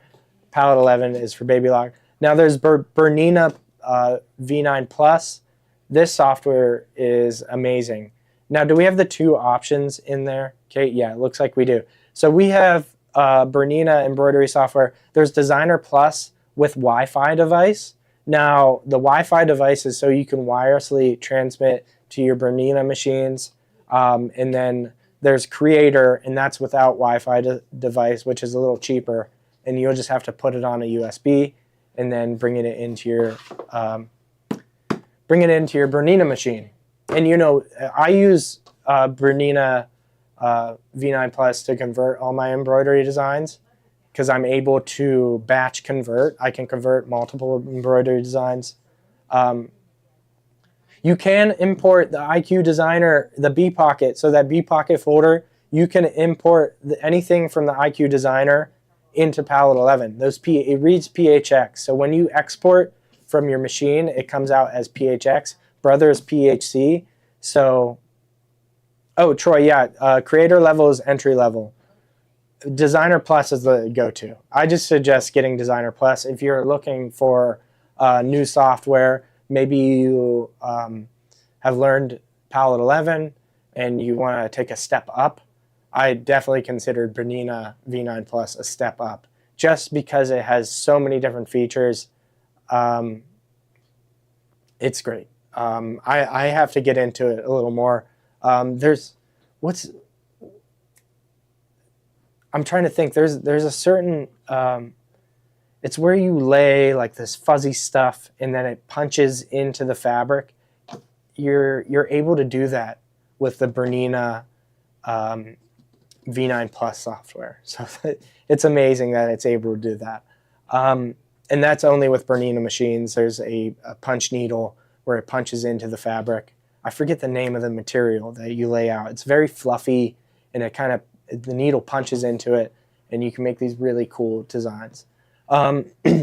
[SPEAKER 1] Pallet 11 is for Baby Lock. Now there's Bernina V9 Plus. This software is amazing. Now, do we have the two options in there? Okay, yeah, it looks like we do. So we have Bernina embroidery software. There's Designer Plus with Wi-Fi device. Now, the Wi-Fi device is so you can wirelessly transmit to your Bernina machines. And then there's Creator, and that's without Wi-Fi device, which is a little cheaper. And you'll just have to put it on a USB and then bring it into your Bernina machine. And you know, I use Bernina V9 Plus to convert all my embroidery designs because I'm able to batch convert. I can convert multiple embroidery designs. You can import the IQ Designer, the B Pocket, so that B Pocket folder, you can import anything from the IQ Designer into Pallet 11. It reads PHX, so when you export from your machine, it comes out as PHX. Brother is PHC, so, oh, Troy, yeah, Creator level is entry level. Designer Plus is the go-to. I just suggest getting Designer Plus if you're looking for new software. Maybe you have learned Pallet 11 and you want to take a step up. I definitely considered Bernina V9 Plus a step up just because it has so many different features. It's great. I have to get into it a little more. I'm trying to think. There's a certain it's where you lay like this fuzzy stuff and then it punches into the fabric. You're able to do that with the Bernina V9 Plus software. So it's amazing that it's able to do that. And that's only with Bernina machines. There's a punch needle where it punches into the fabric. I forget the name of the material that you lay out. It's very fluffy and the needle punches into it and you can make these really cool designs.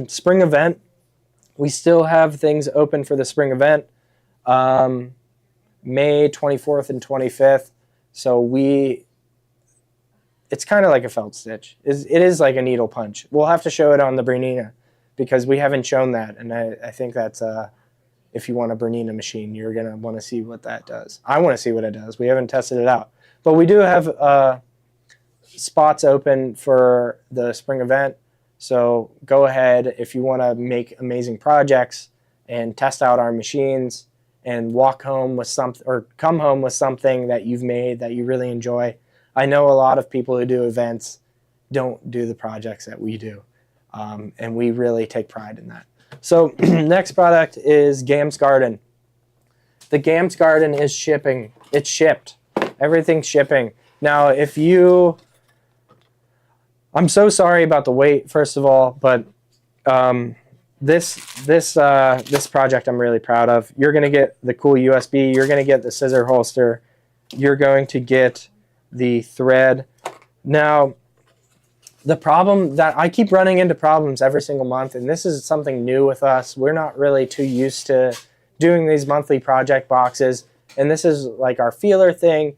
[SPEAKER 1] Spring event, we still have things open for the spring event, May 24th and 25th. So it's kind of like a felt stitch. It is like a needle punch. We'll have to show it on the Bernina because we haven't shown that. And I think that's, if you want a Bernina machine, you're going to want to see what that does. I want to see what it does. We haven't tested it out. But we do have spots open for the spring event. So go ahead if you want to make amazing projects and test out our machines and walk home with something or come home with something that you've made that you really enjoy. I know a lot of people who do events don't do the projects that we do, and we really take pride in that. So next product is Gam's Garden. The Gam's Garden is shipping. It's shipped. Everything's shipping. Now, I'm so sorry about the wait, first of all, but this project I'm really proud of. You're going to get the cool USB. You're going to get the scissor holster. You're going to get the thread. Now, the problem that I keep running into problems every single month, and this is something new with us. We're not really too used to doing these monthly project boxes, and this is like our feeler thing.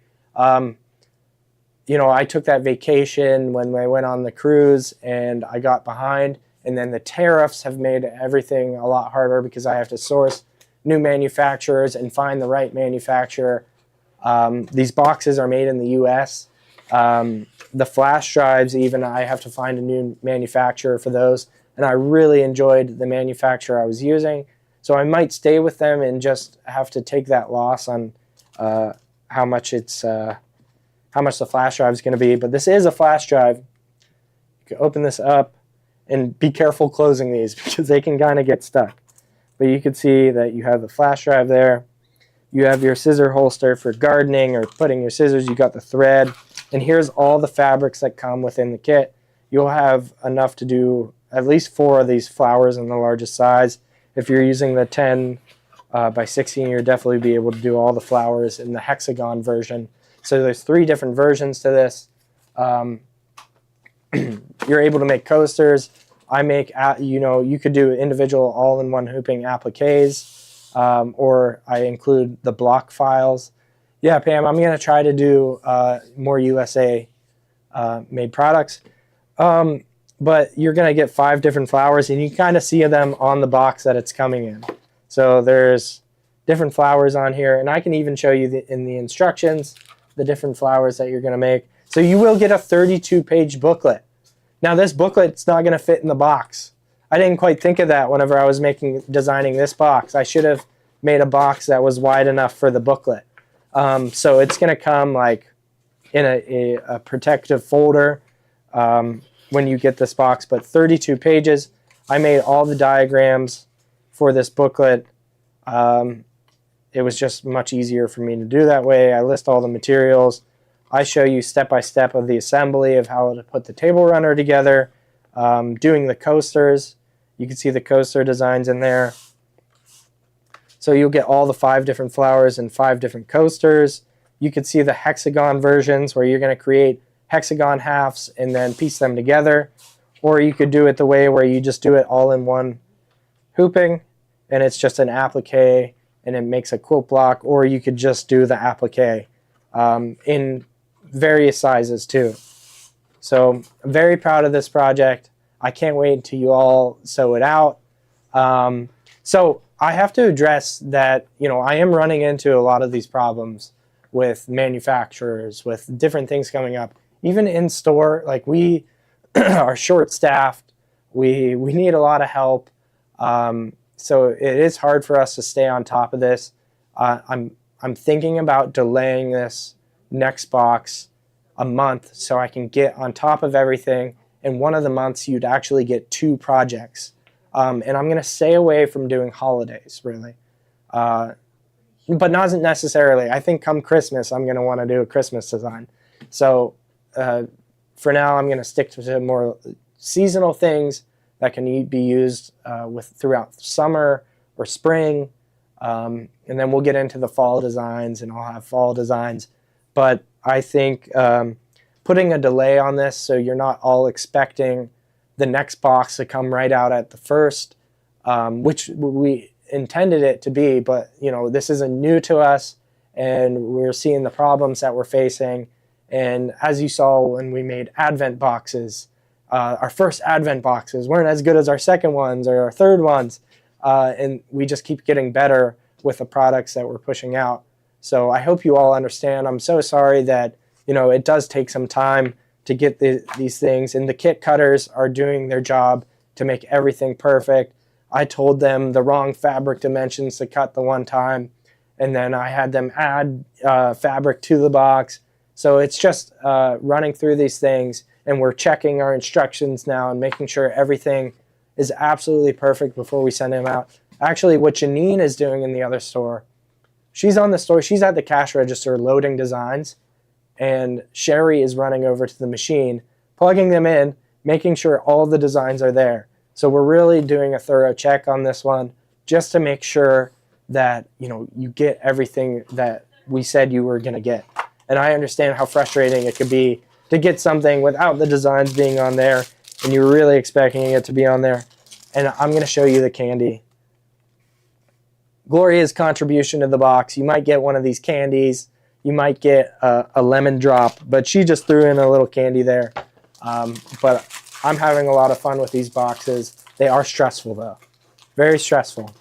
[SPEAKER 1] You know, I took that vacation when I went on the cruise and I got behind, and then the tariffs have made everything a lot harder because I have to source new manufacturers and find the right manufacturer. These boxes are made in the US. The flash drives, even, I have to find a new manufacturer for those, and I really enjoyed the manufacturer I was using. So I might stay with them and just have to take that loss on how much the flash drive is going to be. But this is a flash drive. You can open this up and be careful closing these because they can kind of get stuck. But you can see that you have the flash drive there. You have your scissor holster for gardening or putting your scissors. You got the thread. And here's all the fabrics that come within the kit. You'll have enough to do at least 4 of these flowers in the largest size. If you're using the 10 by 16, you'll definitely be able to do all the flowers in the hexagon version. So there's 3 different versions to this. You're able to make coasters. I make, you could do individual all-in-one hooping appliques, or I include the block files. Yeah, Pam, I'm going to try to do more USA made products. But you're going to get 5 different flowers, and you kind of see them on the box that it's coming in. So there's different flowers on here, and I can even show you in the instructions the different flowers that you're going to make. So you will get a 32-page booklet. Now this booklet's not going to fit in the box. I didn't quite think of that whenever I was designing this box. I should have made a box that was wide enough for the booklet. So it's going to come like in a protective folder when you get this box, but 32 pages. I made all the diagrams for this booklet. It was just much easier for me to do that way. I list all the materials. I show you step by step of the assembly of how to put the table runner together, doing the coasters. You can see the coaster designs in there. So you'll get all the 5 different flowers and 5 different coasters. You can see the hexagon versions where you're going to create hexagon halves and then piece them together. Or you could do it the way where you just do it all in one hooping and it's just an applique and it makes a quilt block. Or you could just do the applique in various sizes too. So I'm very proud of this project. I can't wait until you all sew it out. So I have to address that, I am running into a lot of these problems with manufacturers, with different things coming up. Even in store, like we are short-staffed. We need a lot of help. So it is hard for us to stay on top of this. I'm thinking about delaying this next box a month so I can get on top of everything. In one of the months, you'd actually get 2 projects. And I'm going to stay away from doing holidays, really. But not necessarily. I think come Christmas, I'm going to want to do a Christmas design. So for now, I'm going to stick to more seasonal things that can be used throughout summer or spring. And then we'll get into the fall designs, and I'll have fall designs. But I think putting a delay on this so you're not all expecting the next box to come right out at the first, which we intended it to be, but this isn't new to us, and we're seeing the problems that we're facing. And as you saw when we made Advent boxes, our first Advent boxes weren't as good as our second ones or our third ones, and we just keep getting better with the products that we're pushing out. So I hope you all understand. I'm so sorry that it does take some time to get these things, and the kit cutters are doing their job to make everything perfect. I told them the wrong fabric dimensions to cut the one time, and then I had them add fabric to the box. So it's just running through these things, and we're checking our instructions now and making sure everything is absolutely perfect before we send them out. Actually, what Janine is doing in the other store, she's on the store, she's at the cash register loading designs, and Sherry is running over to the machine, plugging them in, making sure all the designs are there. So we're really doing a thorough check on this one just to make sure that you get everything that we said you were going to get. And I understand how frustrating it could be to get something without the designs being on there and you're really expecting it to be on there. And I'm going to show you the candy. Gloria's contribution to the box. You might get one of these candies. You might get a lemon drop, but she just threw in a little candy there. But I'm having a lot of fun with these boxes. They are stressful though, very stressful.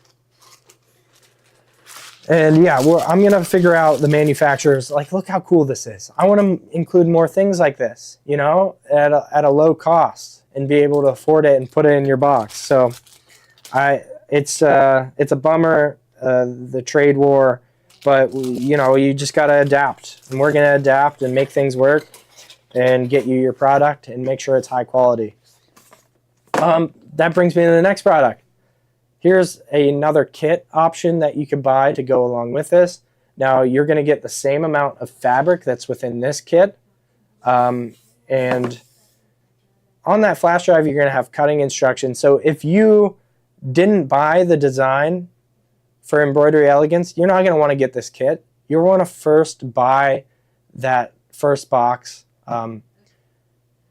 [SPEAKER 1] And yeah, I'm gonna figure out the manufacturers. Like, look how cool this is. I want to include more things like this, at a low cost, and be able to afford it and put it in your box. So, it's a bummer, the trade war. But, you just got to adapt. And we're going to adapt and make things work and get you your product and make sure it's high quality. That brings me to the next product. Here's another kit option that you could buy to go along with this. Now, you're going to get the same amount of fabric that's within this kit. And on that flash drive, you're going to have cutting instructions. So if you didn't buy the design for Embroidery Elegance, you're not going to want to get this kit. You'll want to first buy that first box. And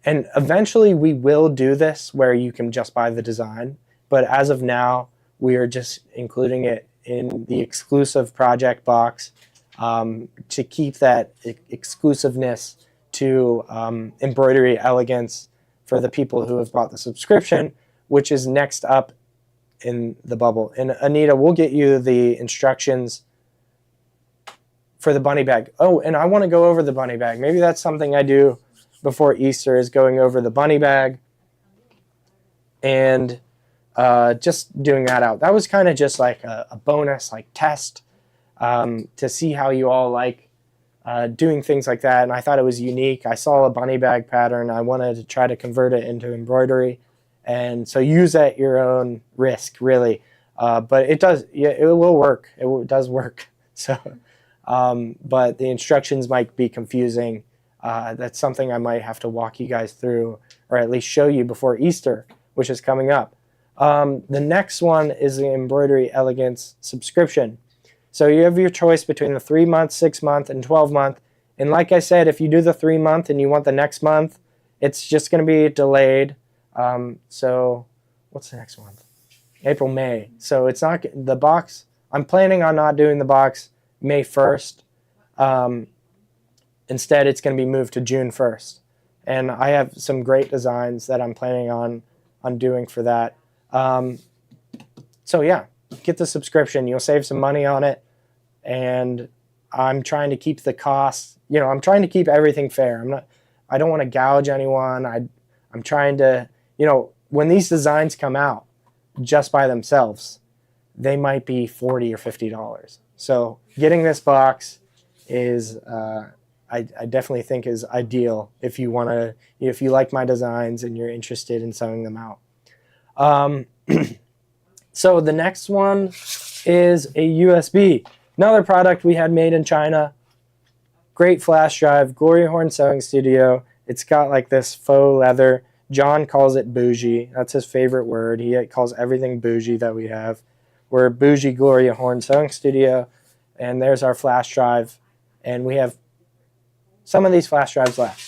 [SPEAKER 1] eventually we will do this where you can just buy the design. But as of now, we are just including it in the exclusive project box to keep that exclusiveness to Embroidery Elegance for the people who have bought the subscription, which is next up in the bubble. And Anita, we'll get you the instructions for the bunny bag. Oh, and I want to go over the bunny bag. Maybe that's something I do before Easter, is going over the bunny bag. And just doing that out. That was kind of just like a bonus, like test to see how you all like doing things like that. And I thought it was unique. I saw a bunny bag pattern. I wanted to try to convert it into embroidery. And so use at your own risk, really. But it does, yeah, it will work. It does work. So, but the instructions might be confusing. That's something I might have to walk you guys through, or at least show you before Easter, which is coming up. The next one is the Embroidery Elegance subscription. So you have your choice between the 3-month, 6-month, and 12-month. And like I said, if you do the 3-month and you want the next month, it's just going to be delayed. So what's the next month? April, May. So it's not the box. I'm planning on not doing the box May 1st. Instead, it's going to be moved to June 1st. And I have some great designs that I'm planning on doing for that. So yeah, get the subscription. You'll save some money on it. And I'm trying to keep the costs, I'm trying to keep everything fair. I don't want to gouge anyone. I'm trying to, when these designs come out just by themselves, they might be $40 or $50. So getting this box is, I definitely think is ideal if you want to, if you like my designs and you're interested in sewing them out. So the next one is a USB. Another product we had made in China. Great flash drive, Glory Horn Sewing Studio. It's got like this faux leather. John calls it bougie. That's his favorite word. He calls everything bougie that we have. We're Bougie Gloria Horn Sewing Studio. And there's our flash drive. And we have some of these flash drives left.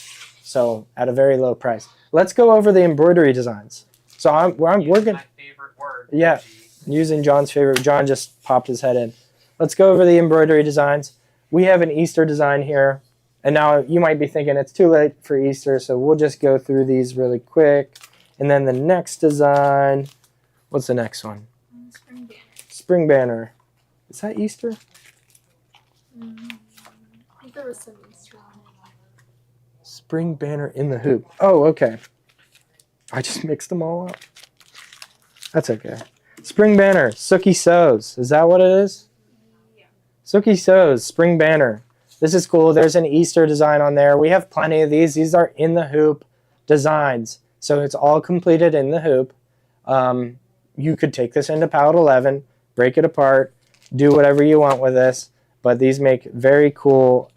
[SPEAKER 1] So at a very low price. Let's go over the embroidery designs. So we're going.
[SPEAKER 4] My favorite word.
[SPEAKER 1] Yeah, using John's favorite. John just popped his head in. Let's go over the embroidery designs. We have an Easter design here. And now you might be thinking it's too late for Easter, so we'll just go through these really quick. And then the next design, what's the next one?
[SPEAKER 3] Spring banner.
[SPEAKER 1] Spring banner. Is that Easter?
[SPEAKER 3] I think there was some Easter on it.
[SPEAKER 1] Spring banner in the hoop. Oh, okay. I just mixed them all up. That's okay. Spring banner, Sookie Sews. Is that what it is?
[SPEAKER 3] Yeah.
[SPEAKER 1] Sookie Sews, spring banner. This is cool. There's an Easter design on there. We have plenty of these. These are in the hoop designs. So it's all completed in the hoop. You could take this into Pallet 11, break it apart, do whatever you want with this. But these make very cool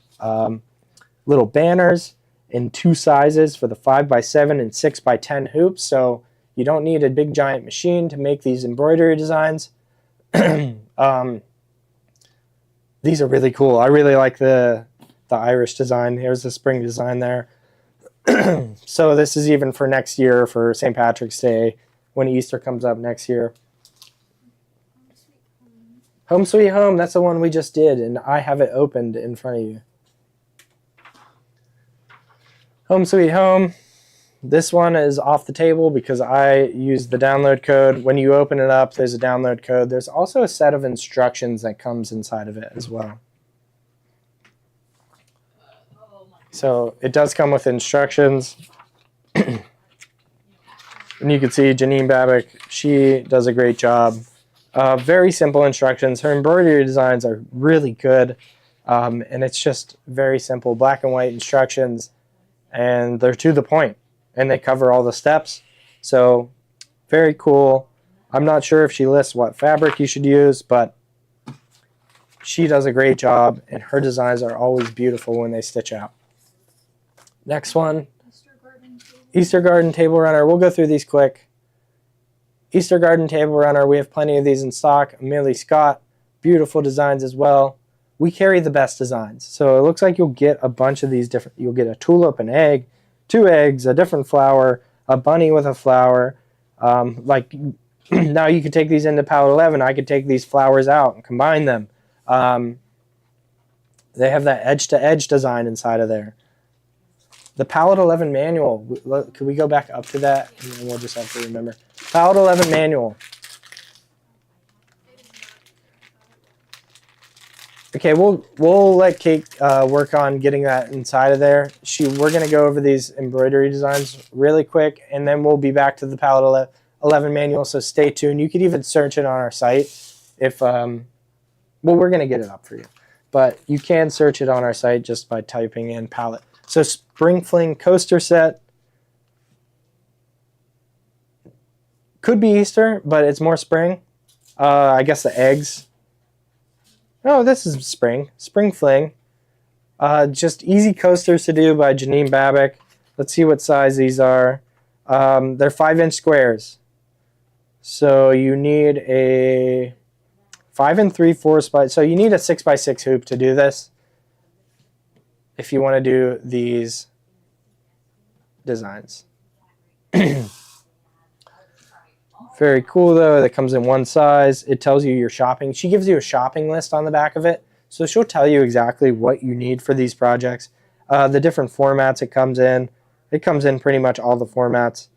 [SPEAKER 1] little banners in 2 sizes for the 5x7 and 6x10 hoops. So you don't need a big giant machine to make these embroidery designs. These are really cool. I really like the Irish design. Here's the spring design there. So this is even for next year, for St. Patrick's Day, when Easter comes up next year. Home Sweet Home, that's the one we just did, and I have it opened in front of you. Home Sweet Home. This one is off the table because I used the download code. When you open it up, there's a download code. There's also a set of instructions that comes inside of it as well. So it does come with instructions. And you can see Janine Babick, she does a great job. Very simple instructions. Her embroidery designs are really good. And it's just very simple, black and white instructions. And they're to the point. And they cover all the steps. So very cool. I'm not sure if she lists what fabric you should use, but she does a great job, and her designs are always beautiful when they stitch out. Next one, Easter Garden Table Runner. We'll go through these quick. Easter Garden Table Runner, we have plenty of these in stock. Millie Scott, beautiful designs as well. We carry the best designs. So it looks like you'll get a bunch of these different, you'll get a tulip, an egg, 2 eggs, a different flower, a bunny with a flower. Like now you could take these into Pallet 11. I could take these flowers out and combine them. They have that edge-to-edge design inside of there. The Pallet 11 manual. Could we go back up to that? And then we'll just have to remember. Pallet 11 manual. Okay, we'll let Kate work on getting that inside of there. We're going to go over these embroidery designs really quick, and then we'll be back to the Pallet 11 manual, so stay tuned. You could even search it on our site if, well, we're going to get it up for you. But you can search it on our site just by typing in Pallet. So Spring Fling coaster set. Could be Easter, but it's more spring. I guess the eggs. Oh, this is spring. Spring Fling. Just easy coasters to do by Janine Babick. Let's see what size these are. They're 5-inch squares. So you need a 5 3/4 by, so you need a 6x6 hoop to do this if you want to do these designs. Very cool though. That comes in one size. It tells you your shopping. She gives you a shopping list on the back of it. So she'll tell you exactly what you need for these projects. The different formats it comes in. It comes in pretty much all the formats.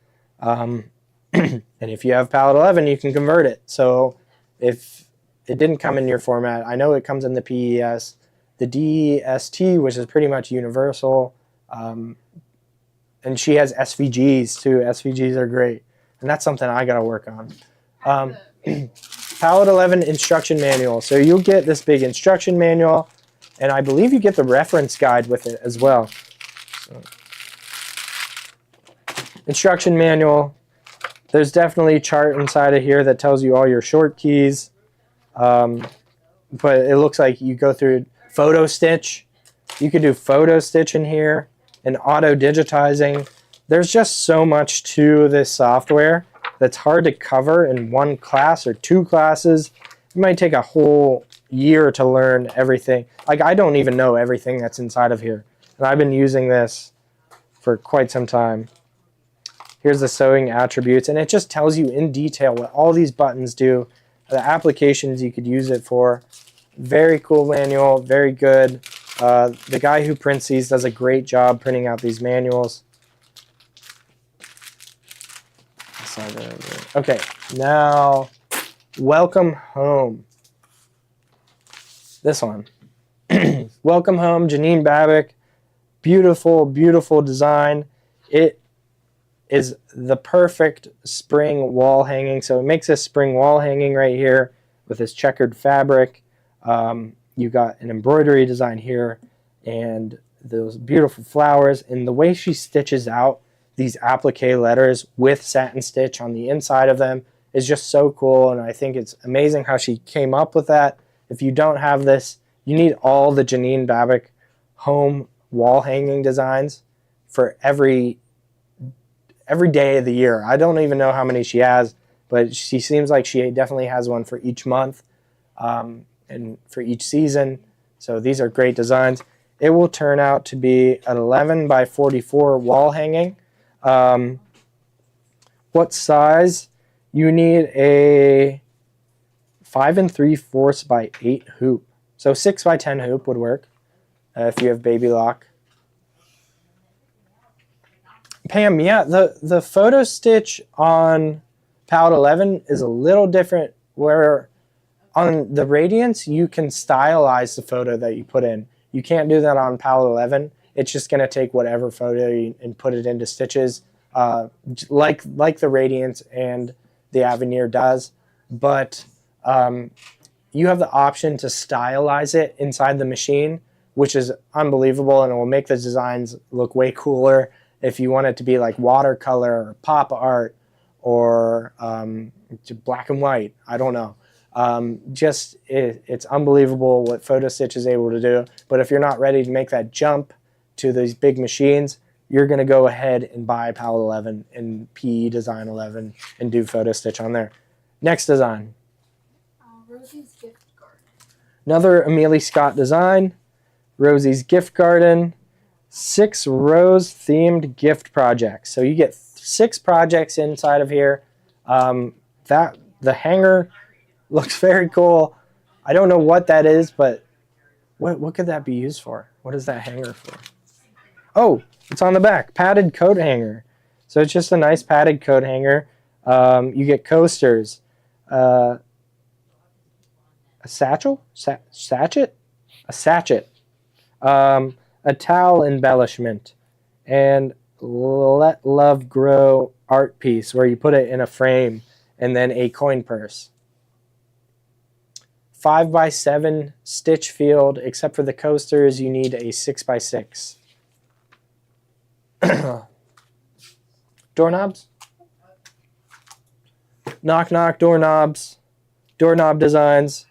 [SPEAKER 1] And if you have Pallet 11, you can convert it. So if it didn't come in your format, I know it comes in the PES, the DEST, which is pretty much universal. And she has SVGs too. SVGs are great. And that's something I got to work on. Pallet 11 instruction manual. So you'll get this big instruction manual, and I believe you get the reference guide with it as well. So, instruction manual. There's definitely a chart inside of here that tells you all your short keys. But it looks like you go through photo stitch. You could do photo stitch in here and auto digitizing. There's just so much to this software that's hard to cover in one class or two classes. It might take a whole year to learn everything. Like, I don't even know everything that's inside of here. And I've been using this for quite some time. Here's the sewing attributes, and it just tells you in detail what all these buttons do, the applications you could use it for. Very cool manual, very good. The guy who prints these does a great job printing out these manuals. Okay, now Welcome Home. This one. Welcome Home, Janine Babick. Beautiful, beautiful design. It is the perfect spring wall hanging. So it makes this spring wall hanging right here with this checkered fabric. You got an embroidery design here and those beautiful flowers. And the way she stitches out these applique letters with satin stitch on the inside of them is just so cool. And I think it's amazing how she came up with that. If you don't have this, you need all the Janine Babick home wall hanging designs for every day of the year. I don't even know how many she has, but she seems like she definitely has one for each month and for each season. So these are great designs. It will turn out to be an 11 by 44 wall hanging. What size? You need a 5 3/4 by 8 hoop. So 6 by 10 hoop would work if you have baby lock. Pam, yeah, the photo stitch on Pallet 11 is a little different, where on the Radiance you can stylize the photo that you put in. You can't do that on Pallet 11. It's just going to take whatever photo and put it into stitches, like the Radiance and the Avenir does. But you have the option to stylize it inside the machine, which is unbelievable, and it will make the designs look way cooler. If you want it to be like watercolor or pop art or black and white, I don't know. It's unbelievable what Photo Stitch is able to do. But if you're not ready to make that jump to these big machines, you're going to go ahead and buy Pallet 11 and PE Design 11 and do Photo Stitch on there. Next design.
[SPEAKER 3] Rosie's Gift Garden.
[SPEAKER 1] Another Amelie Scott design. Rosie's Gift Garden. 6 rose themed gift projects. So you get 6 projects inside of here. The hanger looks very cool. I don't know what that is, but what could that be used for? What is that hanger for? Oh, it's on the back. Padded coat hanger. So it's just a nice padded coat hanger. You get coasters. A satchel? Sachet? A sachet. A towel embellishment. And Let Love Grow art piece where you put it in a frame, and then a coin purse. 5x7 stitch field, except for the coasters, you need a 6x6. Doorknobs? Knock knock doorknobs. Doorknob designs.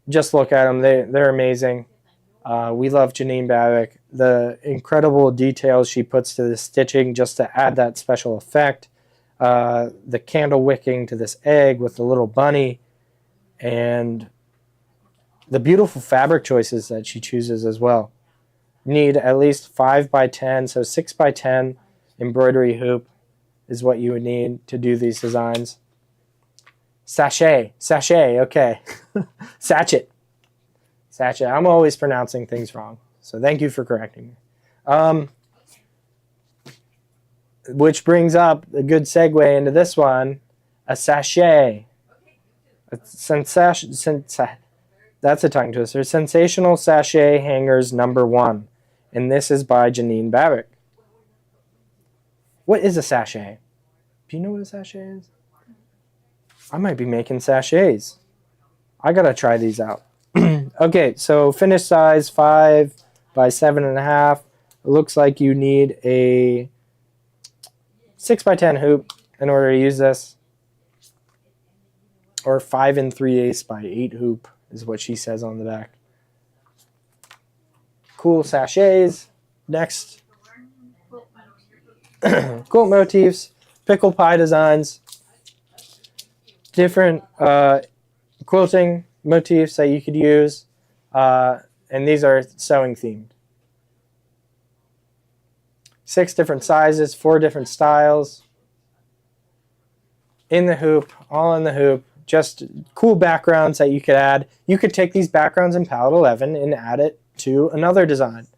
[SPEAKER 1] Just look at them. They're amazing. We love Janine Babick. The incredible details she puts to the stitching just to add that special effect. The candle wicking to this egg with the little bunny, and the beautiful fabric choices that she chooses as well. Need at least 5x10, so 6x10 embroidery hoop is what you would need to do these designs. Sachet, okay. Sachet. I'm always pronouncing things wrong, so thank you for correcting me. Which brings up a good segue into this one, a sachet. That's a tongue twister. Sensational Sachet Hangers #1. And this is by Janine Babick. What is a sachet? Do you know what a sachet is? I might be making sachets. I gotta try these out. Okay, so finished size 5x7.5. It looks like you need a 6x10 hoop in order to use this. Or 5 3/8 by 8 hoop is what she says on the back. Cool sachets. Next. Quilt motifs. Pickle pie designs. Different quilting motifs that you could use. And these are sewing themed. 6 different sizes, 4 different styles. In the hoop, all in the hoop. Just cool backgrounds that you could add. You could take these backgrounds in Palette 11 and add it to another design.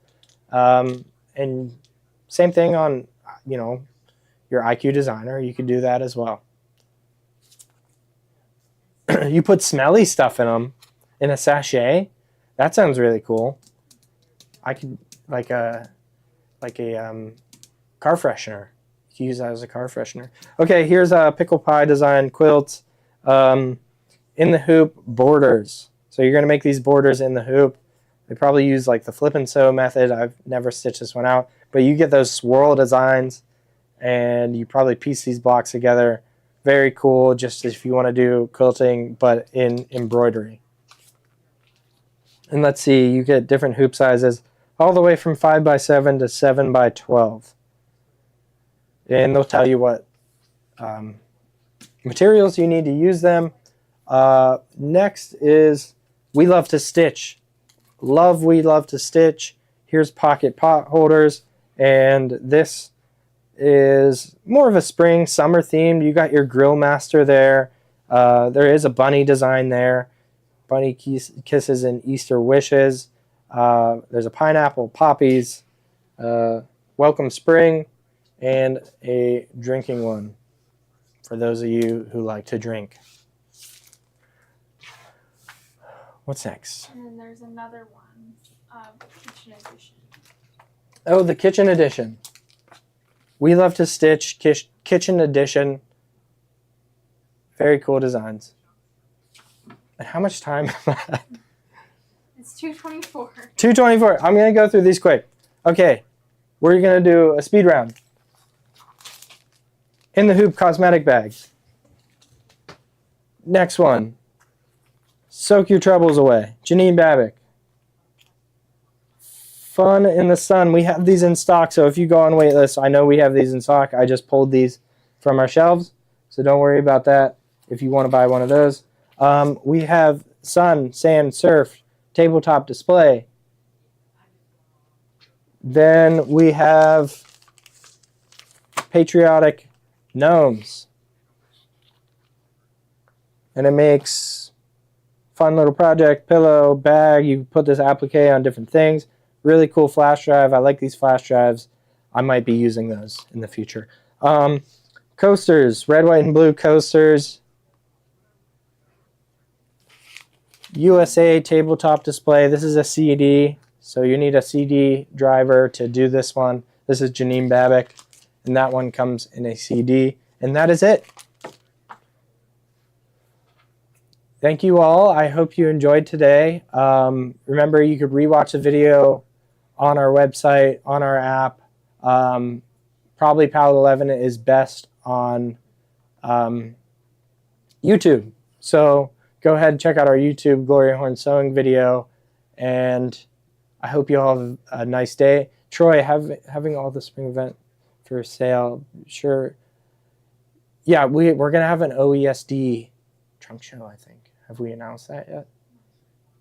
[SPEAKER 1] And same thing on, your IQ designer. You could do that as well. You put smelly stuff in them in a sachet. That sounds really cool. I could like a car freshener. You can use that as a car freshener. Okay, here's a pickle pie design quilt. In the hoop borders. So you're going to make these borders in the hoop. They probably use like the flip and sew method. I've never stitched this one out. But you get those swirl designs and you probably piece these blocks together. Very cool, just if you want to do quilting but in embroidery. And let's see, you get different hoop sizes all the way from 5x7 to 7x12. And they'll tell you what materials you need to use them. Next is We Love to Stitch. We love to stitch. Here's pocket pot holders, and this is more of a spring summer theme. You got your grill master there. There is a bunny design there. Bunny kisses and Easter wishes. There's a pineapple, poppies, welcome spring, and a drinking one for those of you who like to drink. What's next?
[SPEAKER 3] And then there's another one, kitchen edition.
[SPEAKER 1] Oh, the kitchen edition. We Love to Stitch kitchen edition. Very cool designs. And how much time am I?
[SPEAKER 3] It's 2:24.
[SPEAKER 1] 2:24. I'm going to go through these quick. Okay, we're going to do a speed round. In the Hoop cosmetic bags. Next one. Soak Your Troubles Away. Janine Babick. Fun in the Sun. We have these in stock, so if you go on waitlist, I know we have these in stock. I just pulled these from our shelves, so don't worry about that if you want to buy one of those. We have Sun, Sand, Surf, Tabletop Display. Then we have Patriotic Gnomes. And it makes fun little project, pillow, bag. You put this applique on different things. Really cool flash drive. I like these flash drives. I might be using those in the future. Coasters, red, white, and blue coasters. USA tabletop display. This is a CD, so you need a CD driver to do this one. This is Janine Babick. and that one comes in a CD, and that is it. Thank you all. I hope you enjoyed today. Remember, you could rewatch the video on our website, on our app. Probably Pallet 11 is best on YouTube. So go ahead and check out our YouTube Gloria Horn sewing video, and I hope you all have a nice day. Troy, having all the spring event for sale, sure. Yeah, we're going to have an OESD trunk show, I think. Have we announced that yet?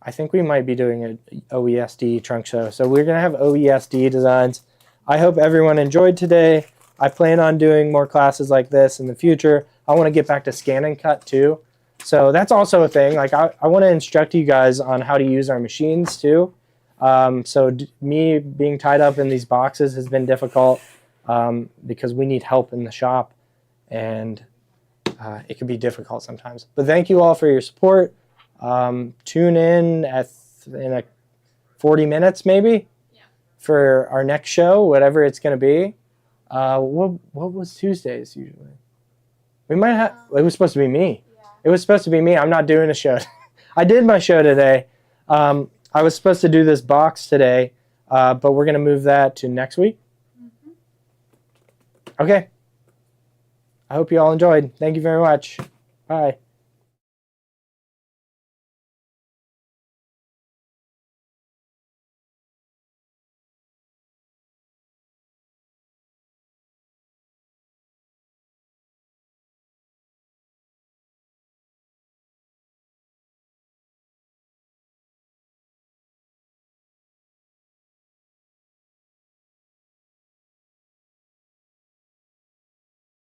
[SPEAKER 1] I think we might be doing an OESD trunk show. So we're going to have OESD designs. I hope everyone enjoyed today. I plan on doing more classes like this in the future. I want to get back to scan and cut too. So that's also a thing. Like I want to instruct you guys on how to use our machines too. Me being tied up in these boxes has been difficult because we need help in the shop, and it can be difficult sometimes. But thank you all for your support. Tune in in 40 minutes maybe for our next show, whatever it's going to be. What was Tuesdays usually? We might have. It was supposed to be me. It was supposed to be me. I'm not doing a show. I did my show today. I was supposed to do this box today, but we're going to move that to next week. Okay. I hope you all enjoyed. Thank you very much. Bye.